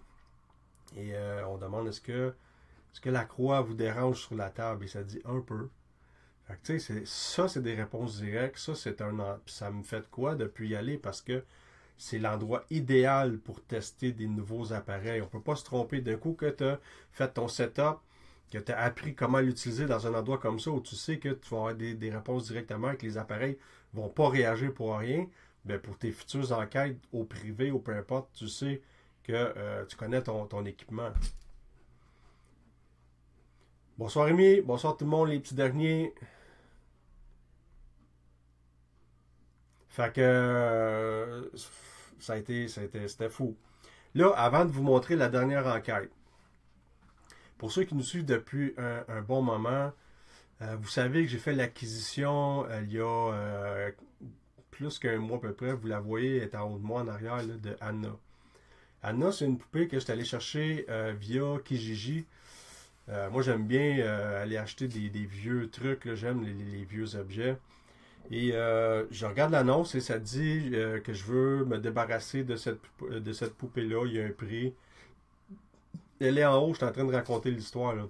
Et on demande est-ce que la croix vous dérange sur la table? Et ça dit un peu. Fait que, tu sais, ça, c'est des réponses directes. Ça, ça me fait de quoi de plus y aller parce que c'est l'endroit idéal pour tester des nouveaux appareils. On ne peut pas se tromper d'un coup que tu as fait ton setup, que tu as appris comment l'utiliser dans un endroit comme ça où tu sais que tu vas avoir des réponses directement et que les appareils ne vont pas réagir pour rien. Bien, pour tes futures enquêtes au privé ou peu importe, tu sais que tu connais ton équipement. Bonsoir Rémi, bonsoir tout le monde, les petits derniers. Fait que c'était fou. Là, avant de vous montrer la dernière enquête, pour ceux qui nous suivent depuis un bon moment, vous savez que j'ai fait l'acquisition il y a plus qu'un mois à peu près. Vous la voyez, elle est en haut de moi en arrière, là, de Anna. Anna, c'est une poupée que je suis allé chercher via Kijiji. Moi, j'aime bien aller acheter des vieux trucs. J'aime les vieux objets. Et je regarde l'annonce et ça dit que je veux me débarrasser de cette poupée-là. Il y a un prix. Elle est en haut, je suis en train de raconter l'histoire. Là.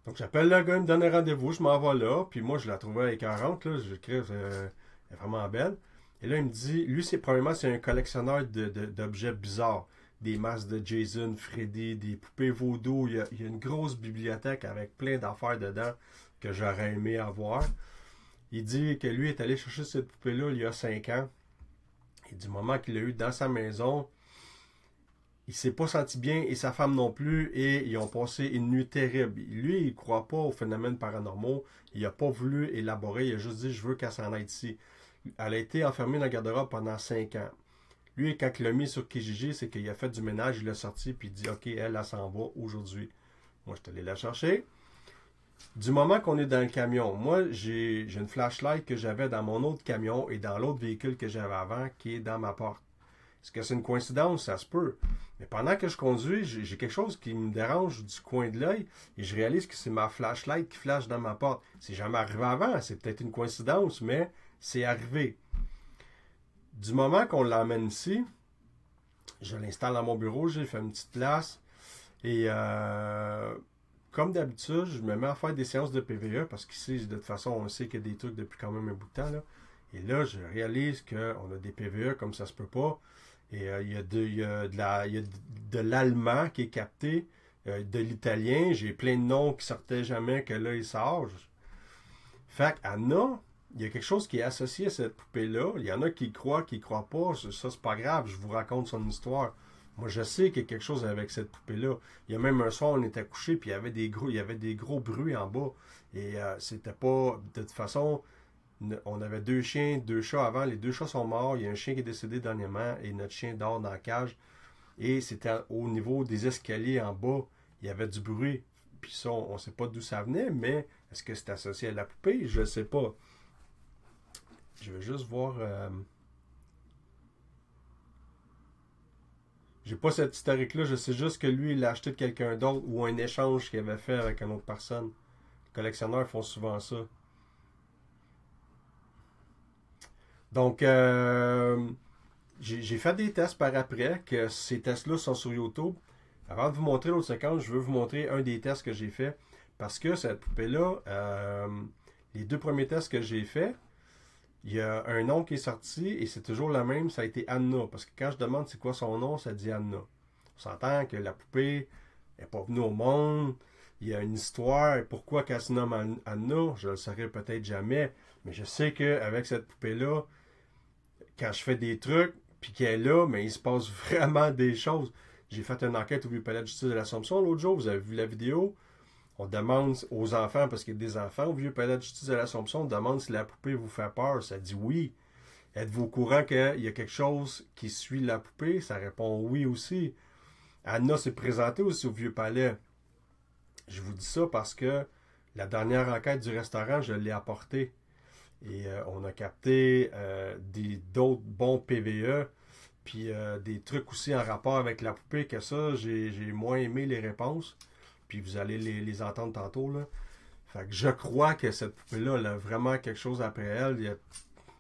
Donc j'appelle le gars, il me donne un rendez-vous, je m'en vais là. Puis moi, je la trouvais écœurante. Là. Je crée, elle est vraiment belle. Et là, il me dit, lui, premièrement, c'est un collectionneur d'objets bizarres. Des masques de Jason, Freddy, des poupées vaudou. Il y a une grosse bibliothèque avec plein d'affaires dedans que j'aurais aimé avoir. Il dit que lui est allé chercher cette poupée-là il y a 5 ans. Et du moment qu'il l'a eu dans sa maison, il s'est pas senti bien et sa femme non plus. Et ils ont passé une nuit terrible. Lui, il ne croit pas aux phénomènes paranormaux. Il n'a pas voulu élaborer. Il a juste dit, je veux qu'elle s'en aille ici. Elle a été enfermée dans la garde-robe pendant 5 ans. Lui, quand il l'a mis sur Kijiji, c'est qu'il a fait du ménage, il l'a sorti, puis il dit, OK, elle s'en va aujourd'hui. Moi, je suis allé la chercher. Du moment qu'on est dans le camion, moi, j'ai une flashlight que j'avais dans mon autre camion et dans l'autre véhicule que j'avais avant qui est dans ma porte. Est-ce que c'est une coïncidence? Ça se peut. Mais pendant que je conduis, j'ai quelque chose qui me dérange du coin de l'œil et je réalise que c'est ma flashlight qui flash dans ma porte. C'est jamais arrivé avant, c'est peut-être une coïncidence, mais c'est arrivé. Du moment qu'on l'emmène ici, je l'installe dans mon bureau, j'ai fait une petite place et comme d'habitude, je me mets à faire des séances de PVE parce qu'ici, de toute façon, on sait qu'il y a des trucs depuis quand même un bout de temps. Là. Et là, je réalise qu'on a des PVE comme ça se peut pas. Et il y a de l'allemand qui est capté, de l'italien. J'ai plein de noms qui sortaient jamais, que là, il sort. Fait qu'Anna, il y a quelque chose qui est associé à cette poupée-là. Il y en a qui croient pas. Ça, c'est pas grave. Je vous raconte son histoire. Moi, je sais qu'il y a quelque chose avec cette poupée-là. Il y a même un soir, on était couché, puis il y avait des gros bruits en bas. Et c'était pas... De toute façon, on avait 2 chiens, 2 chats avant. Les 2 chats sont morts. Il y a un chien qui est décédé dernièrement et notre chien dort dans la cage. Et c'était au niveau des escaliers en bas. Il y avait du bruit. Puis ça, on ne sait pas d'où ça venait, mais est-ce que c'est associé à la poupée? Je ne sais pas. Je vais juste voir... J'ai pas cette historique-là, je sais juste que lui, il l'a acheté de quelqu'un d'autre ou un échange qu'il avait fait avec une autre personne. Les collectionneurs font souvent ça. Donc, j'ai fait des tests par après, que ces tests-là sont sur YouTube. Avant de vous montrer l'autre séquence, je veux vous montrer un des tests que j'ai fait. Parce que cette poupée-là, les 2 premiers tests que j'ai fait, il y a un nom qui est sorti et c'est toujours le même, ça a été Anna. Parce que quand je demande c'est quoi son nom, ça dit Anna. On s'entend que la poupée n'est pas venue au monde, il y a une histoire, et pourquoi elle se nomme Anna, je ne le saurais peut-être jamais, mais je sais qu'avec cette poupée-là, quand je fais des trucs, puis qu'elle est là, mais il se passe vraiment des choses. J'ai fait une enquête au Vieux-Palais de justice de l'Assomption l'autre jour, vous avez vu la vidéo. On demande aux enfants, parce qu'il y a des enfants au Vieux-Palais de justice de l'Assomption, on demande si la poupée vous fait peur. Ça dit oui. Êtes-vous au courant qu'il y a quelque chose qui suit la poupée? Ça répond oui aussi. Anna s'est présentée aussi au Vieux-Palais. Je vous dis ça parce que la dernière enquête du restaurant, je l'ai apportée. Et on a capté d'autres bons PVE, puis des trucs aussi en rapport avec la poupée, que ça, j'ai moins aimé les réponses. Puis vous allez les entendre tantôt, là. Fait que je crois que cette poupée-là, elle a vraiment quelque chose après elle.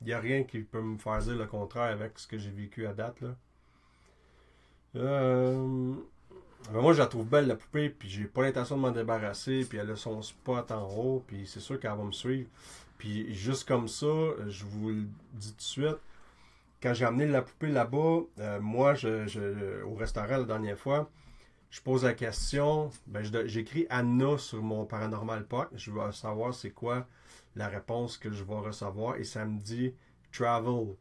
Il n'y a rien qui peut me faire dire le contraire avec ce que j'ai vécu à date, là. Moi, je la trouve belle, la poupée, puis j'ai pas l'intention de m'en débarrasser, puis elle a son spot en haut, puis c'est sûr qu'elle va me suivre. Puis juste comme ça, je vous le dis tout de suite, quand j'ai amené la poupée là-bas, moi, au restaurant la dernière fois, je pose la question, j'écris Anna sur mon Paranormal Puck. Je veux savoir c'est quoi la réponse que je vais recevoir. Et ça me dit travel,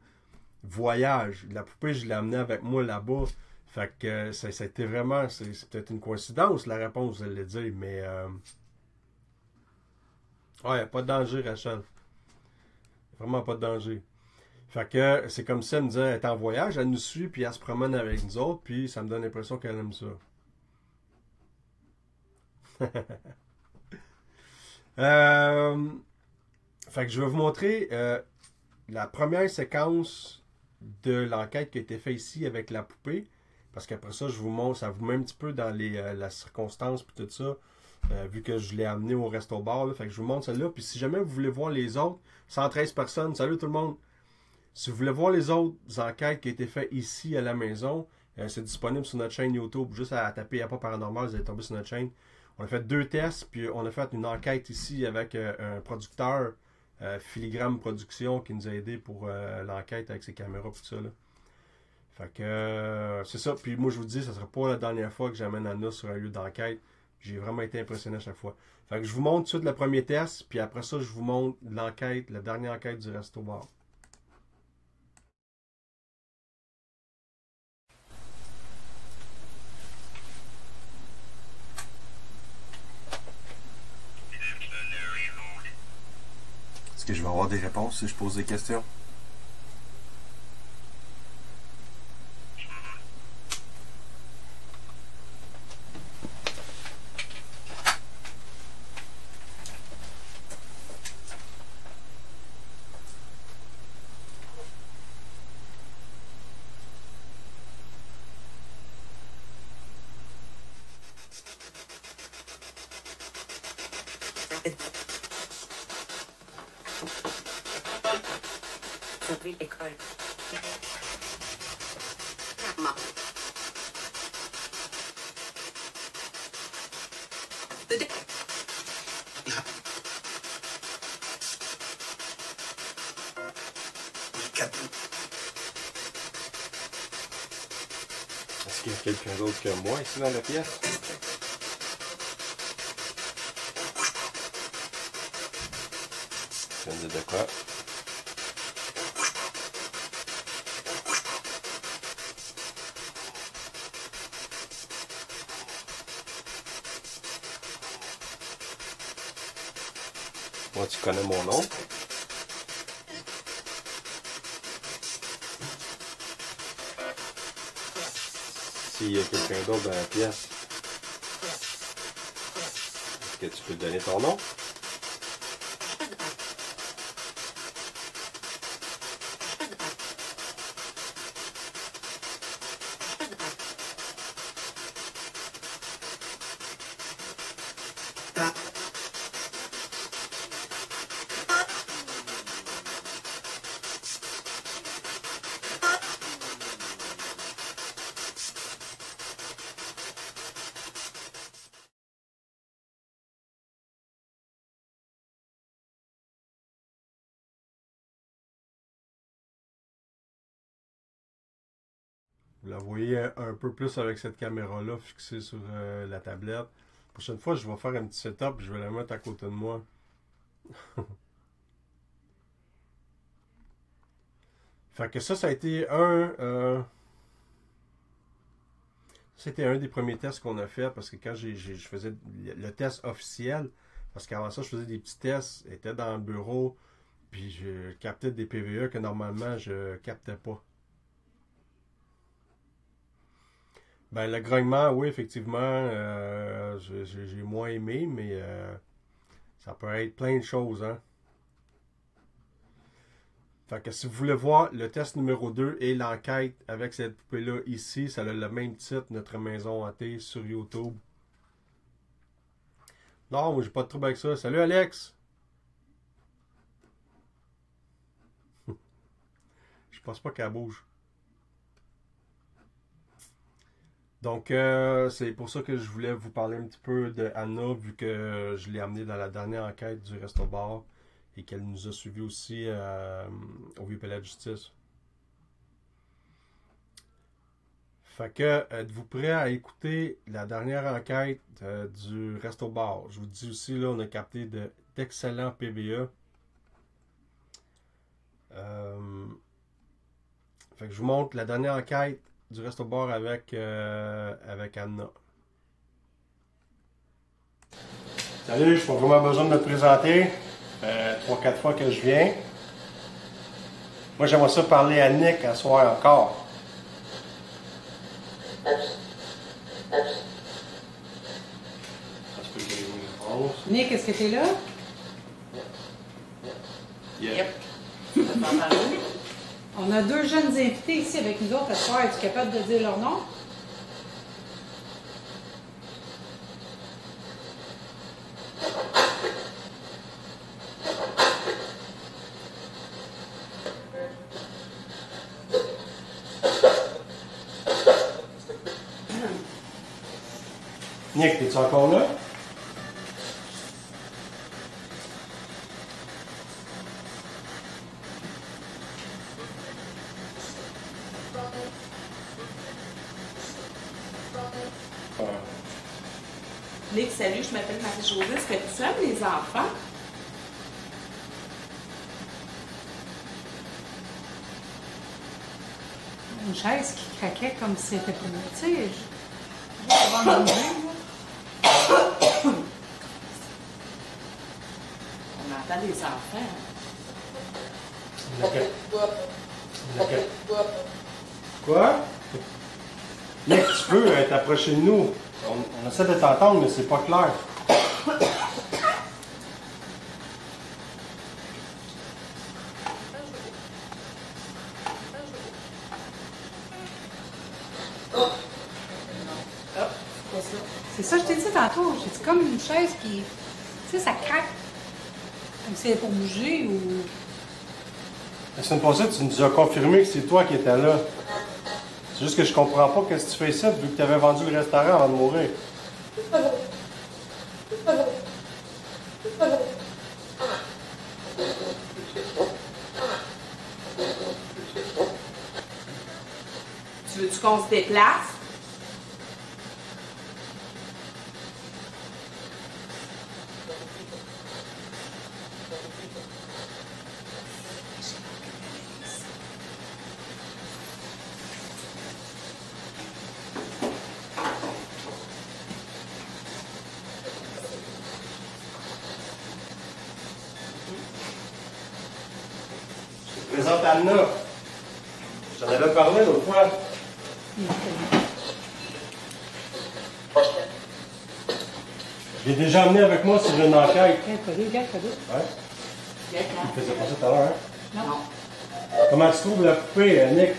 voyage. La poupée, je l'ai amenée avec moi là-bas. Fait que c'était vraiment, c'est peut-être une coïncidence la réponse, vous allez dire, mais ouais, pas de danger, Rachel. Vraiment pas de danger. Fait que c'est comme si elle me disait, elle est en voyage, elle nous suit, puis elle se promène avec nous autres, puis ça me donne l'impression qu'elle aime ça. Fait que je vais vous montrer la première séquence de l'enquête qui a été faite ici avec la poupée. Parce qu'après ça, je vous montre, ça vous met un petit peu dans la circonstance et tout ça. Vu que je l'ai amené au resto-bar. Là, fait que je vous montre celle-là. Puis si jamais vous voulez voir les autres, 113 personnes, salut tout le monde. Si vous voulez voir les autres enquêtes qui ont été faites ici à la maison, c'est disponible sur notre chaîne YouTube. Juste à taper Y'a pas paranormal, vous allez tomber sur notre chaîne. On a fait 2 tests, puis on a fait une enquête ici avec un producteur, Filigrane Production, qui nous a aidé pour l'enquête avec ses caméras et tout ça. Là. Fait que c'est ça. Puis moi je vous dis, ça sera pas la dernière fois que j'amène Anna sur un lieu d'enquête. J'ai vraiment été impressionné à chaque fois. Fait que je vous montre tout de suite le premier test, puis après ça, je vous montre l'enquête, la dernière enquête du resto-bar. Est-ce que je vais avoir des réponses si je pose des questions? L'école. Est-ce qu'il y a quelqu'un d'autre que moi ici dans la pièce? Je viens de dire de quoi? Moi, tu connais mon nom. S'il y a quelqu'un d'autre dans la pièce, est-ce que tu peux donner ton nom? Vous la voyez un peu plus avec cette caméra-là fixée sur la tablette. La prochaine fois, je vais faire un petit setup et je vais la mettre à côté de moi. Fait que ça a été c'était un des premiers tests qu'on a fait parce que quand je faisais le test officiel, parce qu'avant ça, je faisais des petits tests, j'étais dans le bureau, puis je captais des PVE que normalement je captais pas. Ben, le grognement, oui, effectivement, j'ai moins aimé, mais ça peut être plein de choses, hein. Fait que si vous voulez voir le test numéro 2 et l'enquête avec cette poupée-là ici, ça a le même titre, Notre Maison Hantée, sur YouTube. Non, moi j'ai pas de trouble avec ça. Salut Alex! Je pense pas qu'elle bouge. Donc, c'est pour ça que je voulais vous parler un petit peu de Anna, vu que je l'ai amenée dans la dernière enquête du Resto Bar et qu'elle nous a suivis aussi au Vieux-Palais de Justice. Fait que, êtes-vous prêts à écouter la dernière enquête du Resto Bar? Je vous dis aussi, là, on a capté d'excellents PVE. Fait que je vous montre la dernière enquête du Resto Bar avec Anna. Salut, je n'ai pas vraiment besoin de me présenter. 3-4 fois que je viens. Moi, j'aimerais ça parler à Nick à soir encore. Nick, est-ce que tu es là? Yep. t'en parler. On a 2 jeunes invités ici avec nous autres à ce soir. Es-tu capable de dire leur nom? Nick, es-tu encore là? Nick, salut, je m'appelle Marie-Josée. Est-ce que tu aimes les enfants? Une chaise qui craquait comme si c'était pour nous. Tu sais, je vais avoir une idée, moi. On entend les enfants. Lequel? Lequel? Quoi? Nick, tu peux t'approcher de nous. On essaie de t'entendre, mais c'est pas clair. C'est ça, je t'ai dit tantôt. J'ai dit comme une chaise qui. Tu sais, ça craque. Comme si elle est pour bouger ou. La semaine passée, tu nous as confirmé que c'est toi qui étais là. C'est juste que je comprends pas qu'est-ce que tu fais ici, vu que tu avais vendu le restaurant avant de mourir. Tu veux-tu qu'on se déplace? Je te présente Anna. J'en avais parlé l'autre fois. Je l'ai déjà emmené avec moi sur une enquête. Regarde, pas deux. Ouais. Il faisait pas ça tout à l'heure, hein? Non. Comment tu trouves la poupée, Nick?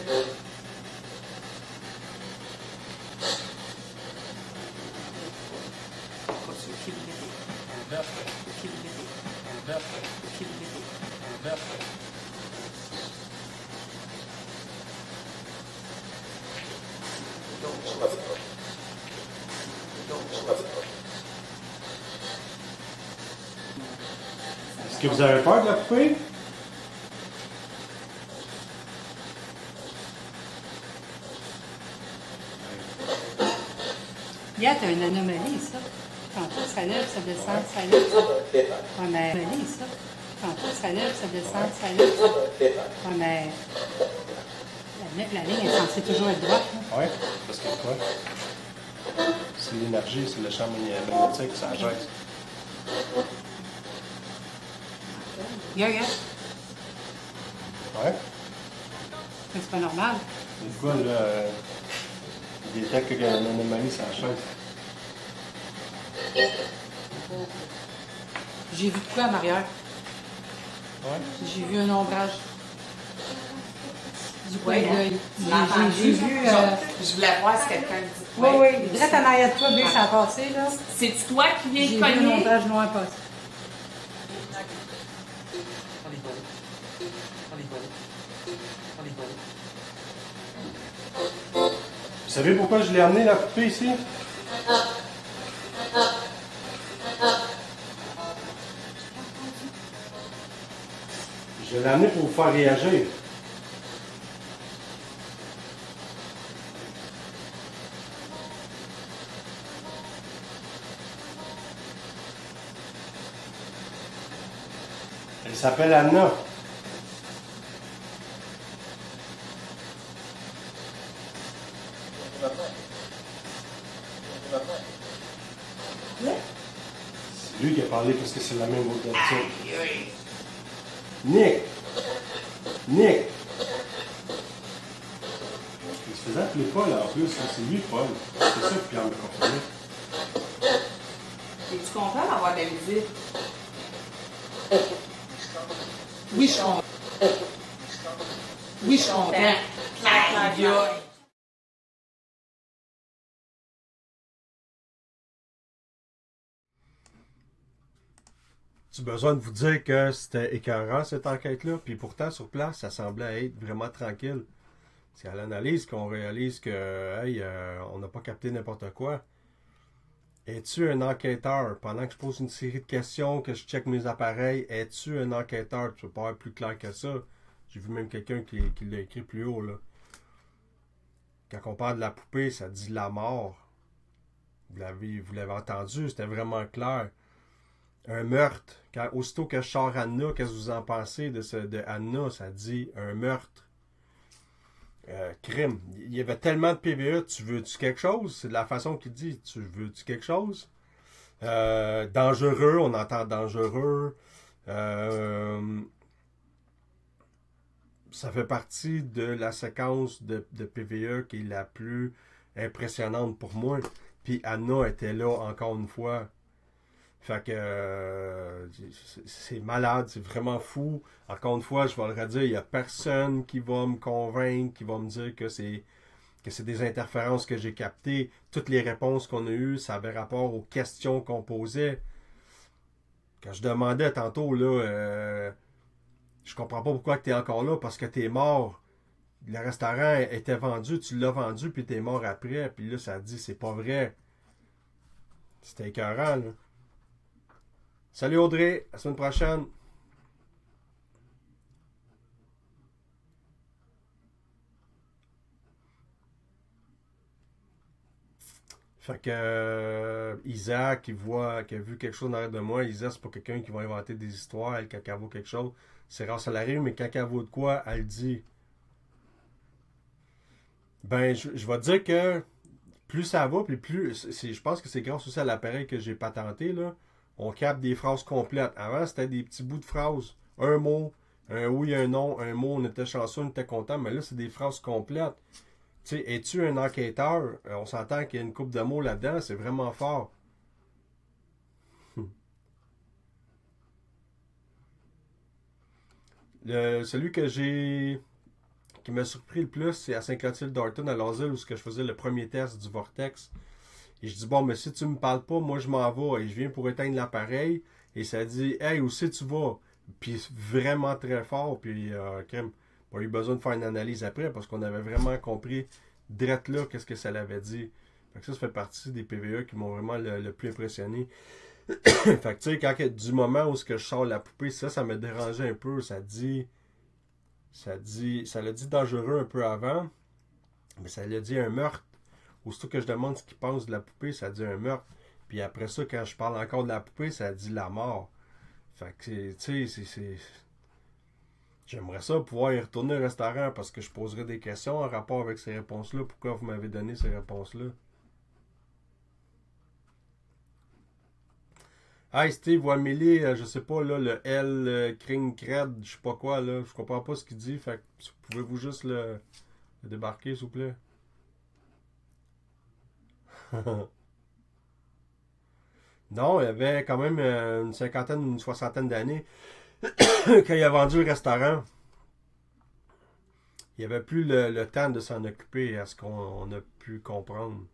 Est-ce que vous avez peur de la poupée? Regarde, t'as une anomalie, ça. Tantôt, ça lève, ça descend, ça lève. Ouais, mais. Anomalie, ça. Tantôt, ça lève, ça descend, ça lève. Ouais, mais. La ligne est censée toujours être droite. Hein? Oui, parce que quoi? C'est l'énergie, c'est le champ magnétique, ça jette. Regarde. Ouais? Mais c'est pas normal. Le gars, là, il détecte qu'il y a une anomalie, ça jette. J'ai vu de quoi en arrière? Ouais? J'ai vu un ombrage. Du coin Oui, de l'œil. Tu l'as entendu? J'ai vu. Je voulais voir si quelqu'un dit. Oui, oui. Direct en arrière de toi, dès que ça a passé, là. C'est toi qui viens J'ai de vu un cogner? ombrage noir passer. Vous savez pourquoi je l'ai amené, la poupée, ici? Je l'ai amené pour vous faire réagir. Elle s'appelle Anna. C'est lui qui a parlé parce que c'est la même voix d'habitude. Nick! Nick! Il se faisait appeler Paul en plus, hein. C'est lui Paul. C'est ça que Pierre m'a confirmé. Es-tu content d'avoir de la visite? Oui, je suis contente. Oui, je suis content. Aïe, aïe. J'ai besoin de vous dire que c'était écœurant cette enquête-là, puis pourtant sur place, ça semblait être vraiment tranquille. C'est à l'analyse qu'on réalise que, hey, on n'a pas capté n'importe quoi. Es-tu un enquêteur? Pendant que je pose une série de questions, que je check mes appareils, es-tu un enquêteur? Tu peux pas être plus clair que ça. J'ai vu même quelqu'un qui l'a écrit plus haut, là. Quand on parle de la poupée, ça dit la mort. Vous l'avez entendu, c'était vraiment clair. Un meurtre. Aussitôt que je sors Anna, qu'est-ce que vous en pensez de Anna? Ça dit un meurtre. Crime. Il y avait tellement de PVE. Tu veux-tu quelque chose? C'est de la façon qu'il dit. Tu veux-tu quelque chose? Dangereux. On entend dangereux. Ça fait partie de la séquence de PVE qui est la plus impressionnante pour moi. Puis Anna était là encore une fois. Fait que c'est malade, c'est vraiment fou. Encore une fois, je vais le redire, il n'y a personne qui va me convaincre, qui va me dire que c'est des interférences que j'ai captées. Toutes les réponses qu'on a eues, ça avait rapport aux questions qu'on posait. Quand je demandais tantôt, là, je comprends pas pourquoi tu es encore là, parce que tu es mort. Le restaurant était vendu, tu l'as vendu, puis tu es mort après. Puis là, ça dit, c'est pas vrai. C'était écœurant, là. Salut Audrey, à la semaine prochaine. Fait que Isa qui a vu quelque chose derrière de moi, Isa c'est pas quelqu'un qui va inventer des histoires, elle quand elle vaut quelque chose, c'est rare ça l'arrive, mais quand elle vaut de quoi, elle dit. Ben je vais te dire que plus ça va, puis plus je pense que c'est grâce aussi à l'appareil que j'ai patenté là. On capte des phrases complètes. Avant, c'était des petits bouts de phrases. Un mot, un oui, un non, un mot, on était chanceux, on était content, mais là, c'est des phrases complètes. Tu sais, es-tu un enquêteur? On s'entend qu'il y a une coupe de mots là-dedans, c'est vraiment fort. Celui qui m'a surpris le plus, c'est à Saint-Clotilde-Dorton, à l'asile, où je faisais le premier test du Vortex. Et je dis, bon, mais si tu me parles pas, moi je m'en vais. Et je viens pour éteindre l'appareil. Et ça dit, hey, où c'est tu vas? Puis vraiment très fort. Puis, crème, pas eu besoin de faire une analyse après parce qu'on avait vraiment compris direct là qu'est-ce que ça l'avait dit. Fait que ça fait partie des PVE qui m'ont vraiment le plus impressionné. Fait que tu sais, quand du moment où je sors la poupée, ça me dérangeait un peu. Ça l'a dit dangereux un peu avant. Mais ça l'a dit un meurtre. Aussitôt que je demande ce qu'il pense de la poupée, ça dit un meurtre. Puis après ça, quand je parle encore de la poupée, ça dit la mort. Fait que, tu sais, c'est... J'aimerais ça pouvoir y retourner au restaurant parce que je poserais des questions en rapport avec ces réponses-là. Pourquoi vous m'avez donné ces réponses-là? Hey Steve ou Amélie, je sais pas, là, le L, Kring, Cred, je sais pas quoi, là. Je comprends pas ce qu'il dit. Fait que pouvez-vous juste le débarquer, s'il vous plaît? Non, il y avait quand même une cinquantaine, une soixantaine d'années quand il a vendu le restaurant. Il n'y avait plus le temps de s'en occuper à ce qu'on a pu comprendre.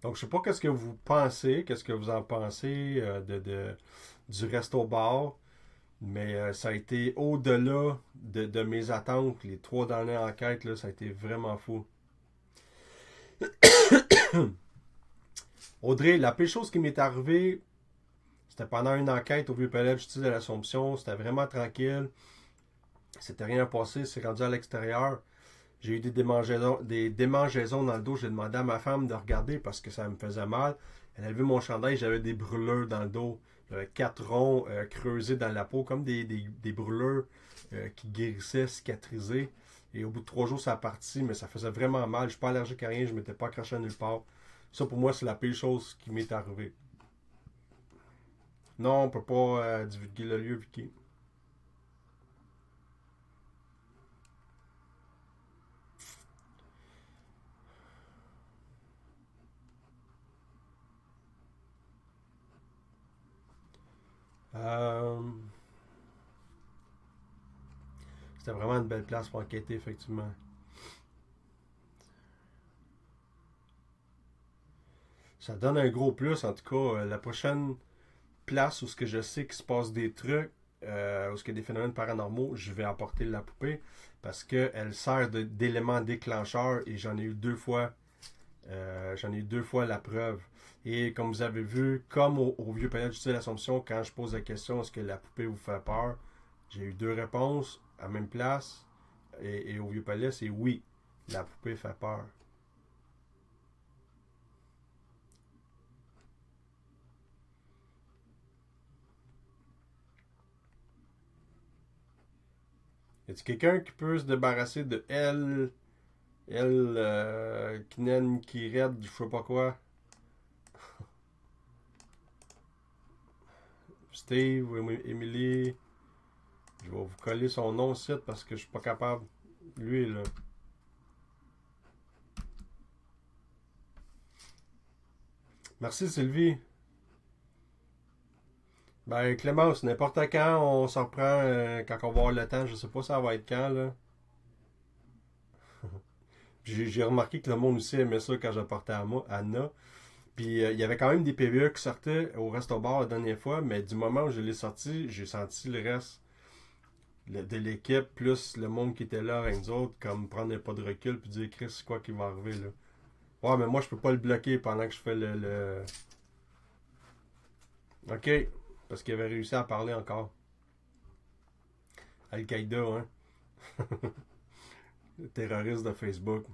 Donc, je sais pas qu'est-ce que vous pensez, qu'est-ce que vous en pensez du resto-bar, mais ça a été au-delà de mes attentes. Les 3 dernières enquêtes, là, ça a été vraiment fou. Audrey, la pire chose qui m'est arrivée, c'était pendant une enquête au Vieux-Palais de justice de l'Assomption. C'était vraiment tranquille. C'était rien passé. C'est rendu à l'extérieur. J'ai eu des démangeaisons dans le dos. J'ai demandé à ma femme de regarder parce que ça me faisait mal. Elle a vu mon chandail. J'avais des brûleurs dans le dos. J'avais 4 ronds creusés dans la peau, comme des brûleurs qui guérissaient, cicatrisés. Et au bout de 3 jours, ça a parti, mais ça faisait vraiment mal. Je ne suis pas allergique à rien. Je ne m'étais pas accroché à nulle part. Ça, pour moi, c'est la pire chose qui m'est arrivée. Non, on peut pas divulguer le lieu, Vicky. C'était vraiment une belle place pour enquêter, effectivement. Ça donne un gros plus, en tout cas. La prochaine place où ce que je sais qu'il se passe des trucs, où il y a des phénomènes paranormaux, je vais apporter la poupée parce qu'elle sert d'élément déclencheur et j'en ai eu 2 fois. J'en ai eu 2 fois la preuve. Et comme vous avez vu, comme au Vieux Palais de Justice de l'Assomption, quand je pose la question est-ce que la poupée vous fait peur, j'ai eu 2 réponses à la même place. Et au Vieux Palais, c'est oui, la poupée fait peur. Y a-t-il quelqu'un qui peut se débarrasser de Kinen, Kired, je sais pas quoi? Steve, Emily. Je vais vous coller son nom ici parce que je suis pas capable. Lui, là. Merci Sylvie. Ben Clémence, n'importe quand, on s'en reprend quand on va avoir le temps. Je sais pas ça va être quand, là. J'ai remarqué que le monde aussi aimait ça quand j'apportais à Anna. Puis il y avait quand même des PVE qui sortaient au resto-bar la dernière fois, mais du moment où je l'ai sorti, j'ai senti le reste de l'équipe, plus le monde qui était là avec nous autres, comme prendre un pas de recul puis dire Chris, c'est quoi qui va arriver là. Ouais, mais moi je peux pas le bloquer pendant que je fais le... Ok, parce qu'il avait réussi à parler encore. Al-Qaïda, hein. Le terroriste de Facebook.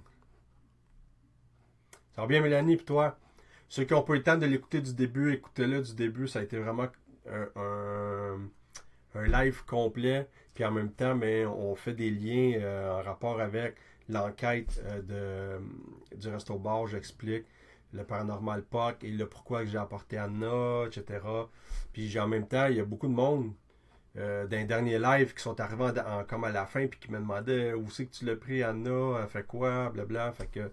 Ça va bien Mélanie, puis toi? Ceux qui n'ont pas eu le temps de l'écouter du début, écoutez-le du début. Ça a été vraiment un live complet. Puis en même temps, mais on fait des liens en rapport avec l'enquête du Resto Bar. J'explique le Paranormal POC et le pourquoi que j'ai apporté Anna, etc. Puis en même temps, il y a beaucoup de monde d'un dernier live qui sont arrivés comme à la fin puis qui me demandaient où c'est que tu l'as pris Anna, elle fait quoi, blabla. Fait que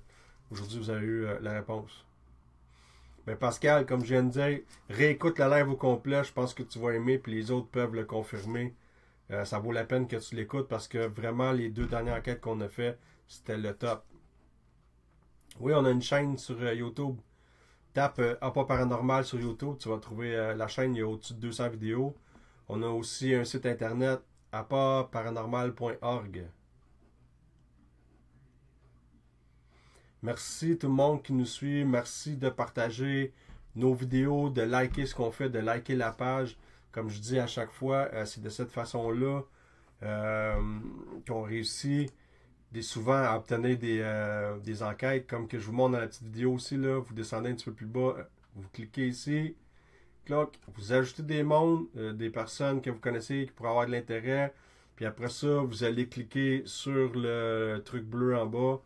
aujourd'hui, vous avez eu la réponse. Ben Pascal, comme je viens de dire, réécoute le live au complet, je pense que tu vas aimer, puis les autres peuvent le confirmer. Ça vaut la peine que tu l'écoutes parce que vraiment, les 2 dernières enquêtes qu'on a fait, c'était le top. Oui, on a une chaîne sur YouTube. Tape Appât Paranormal sur YouTube, tu vas trouver la chaîne, il y a au-dessus de 200 vidéos. On a aussi un site internet, appâtparanormal.org. Merci tout le monde qui nous suit. Merci de partager nos vidéos, de liker ce qu'on fait, de liker la page. Comme je dis à chaque fois, c'est de cette façon-là qu'on réussit souvent à obtenir des enquêtes. Comme que je vous montre dans la petite vidéo aussi. Là, vous descendez un petit peu plus bas, vous cliquez ici. Cloc, vous ajoutez des mondes, des personnes que vous connaissez qui pourraient avoir de l'intérêt. Puis après ça, vous allez cliquer sur le truc bleu en bas.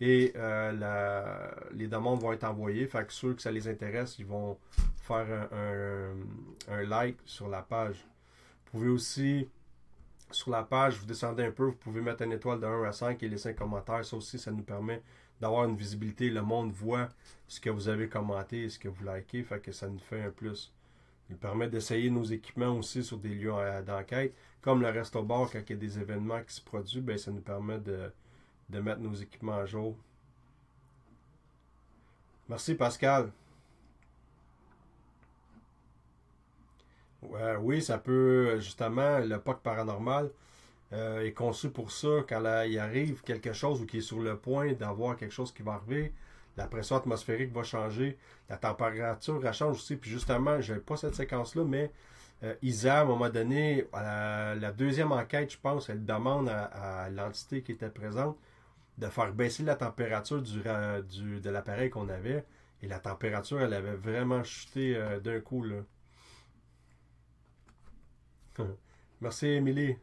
Et les demandes vont être envoyées. Fait que ceux que ça les intéresse, ils vont faire un like sur la page. Vous pouvez aussi, sur la page, vous descendez un peu, vous pouvez mettre une étoile de 1 à 5 et laisser un commentaire. Ça aussi, ça nous permet d'avoir une visibilité. Le monde voit ce que vous avez commenté et ce que vous likez. Fait que ça nous fait un plus. Il permet d'essayer nos équipements aussi sur des lieux d'enquête. Comme le Resto Bar, quand il y a des événements qui se produisent, ben, ça nous permet de mettre nos équipements à jour. Merci Pascal. Oui, ça peut, justement, le POC paranormal est conçu pour ça. Quand il arrive quelque chose ou qui est sur le point d'avoir quelque chose qui va arriver, la pression atmosphérique va changer, la température elle change aussi. Puis justement, je n'avais pas cette séquence-là, mais Isa, à un moment donné, à la deuxième enquête, je pense, elle demande à l'entité qui était présente de faire baisser la température de l'appareil qu'on avait. Et la température, elle avait vraiment chuté d'un coup, là. Merci, Émilie.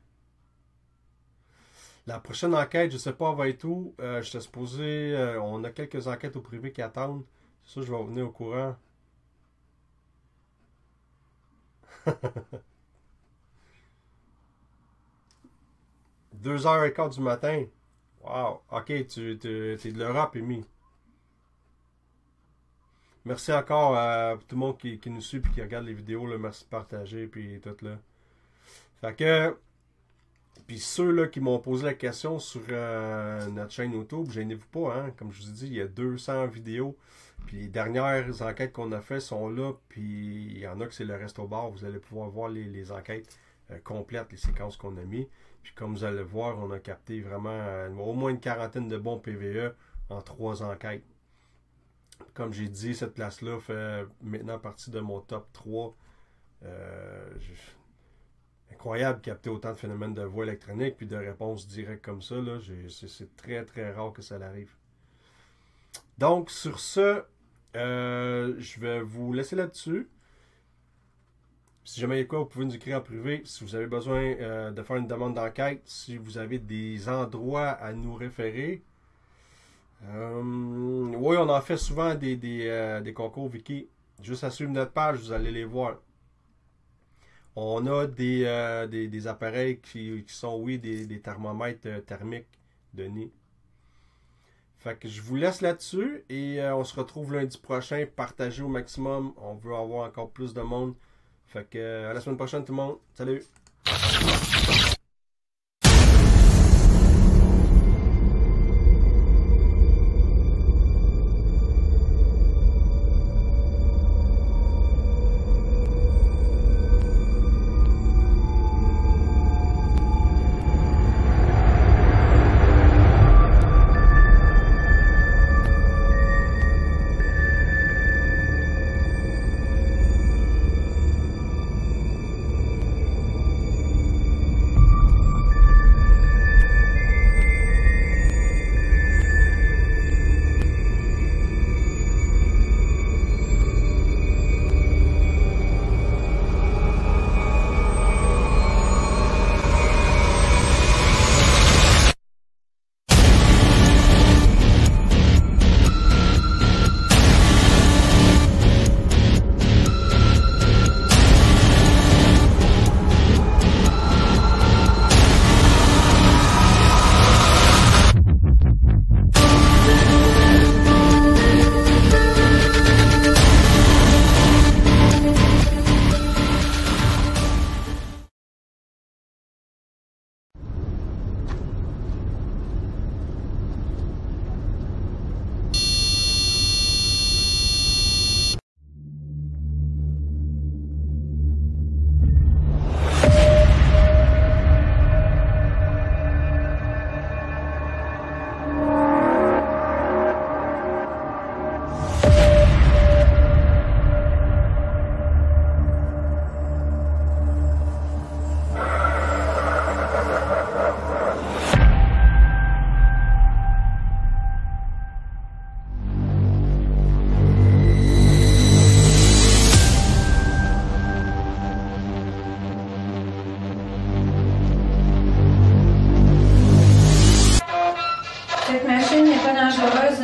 La prochaine enquête, je ne sais pas, elle va être où. Je suis supposé... on a quelques enquêtes au privé qui attendent. C'est ça, je vais revenir au courant. 2h15 du matin. Wow. OK, tu es de l'Europe, Amy. Merci encore à tout le monde qui nous suit et qui regarde les vidéos. Là. Merci de partager puis tout là. Fait que Puis ceux là, qui m'ont posé la question sur notre chaîne YouTube, gênez-vous pas, hein? Comme je vous ai dit, il y a 200 vidéos. Puis les dernières enquêtes qu'on a faites sont là. Puis il y en a que c'est le resto bar. Vous allez pouvoir voir les enquêtes complètes, les séquences qu'on a mis. Puis comme vous allez voir, on a capté vraiment au moins une quarantaine de bons PVE en 3 enquêtes. Comme j'ai dit, cette place-là fait maintenant partie de mon top 3. Incroyable de capter autant de phénomènes de voix électronique puis de réponses directes comme ça. C'est très très rare que ça arrive. Donc sur ce, je vais vous laisser là-dessus. Si jamais il y a quoi, vous pouvez nous écrire en privé. Si vous avez besoin de faire une demande d'enquête, si vous avez des endroits à nous référer. Oui, on en fait souvent des concours Wiki. Juste à suivre notre page, vous allez les voir. On a des appareils qui sont, oui, des thermomètres thermiques de nez. Fait que je vous laisse là-dessus et on se retrouve lundi prochain. Partagez au maximum. On veut avoir encore plus de monde. Fait que à la semaine prochaine tout le monde. Salut!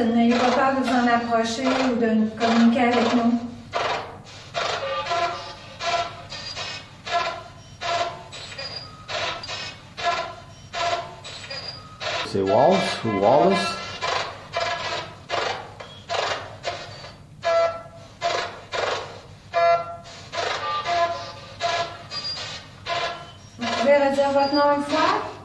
N'ayez pas peur de vous en approcher ou de communiquer avec nous. C'est Walsh ou Wallace? Vous pouvez redire votre nom une fois?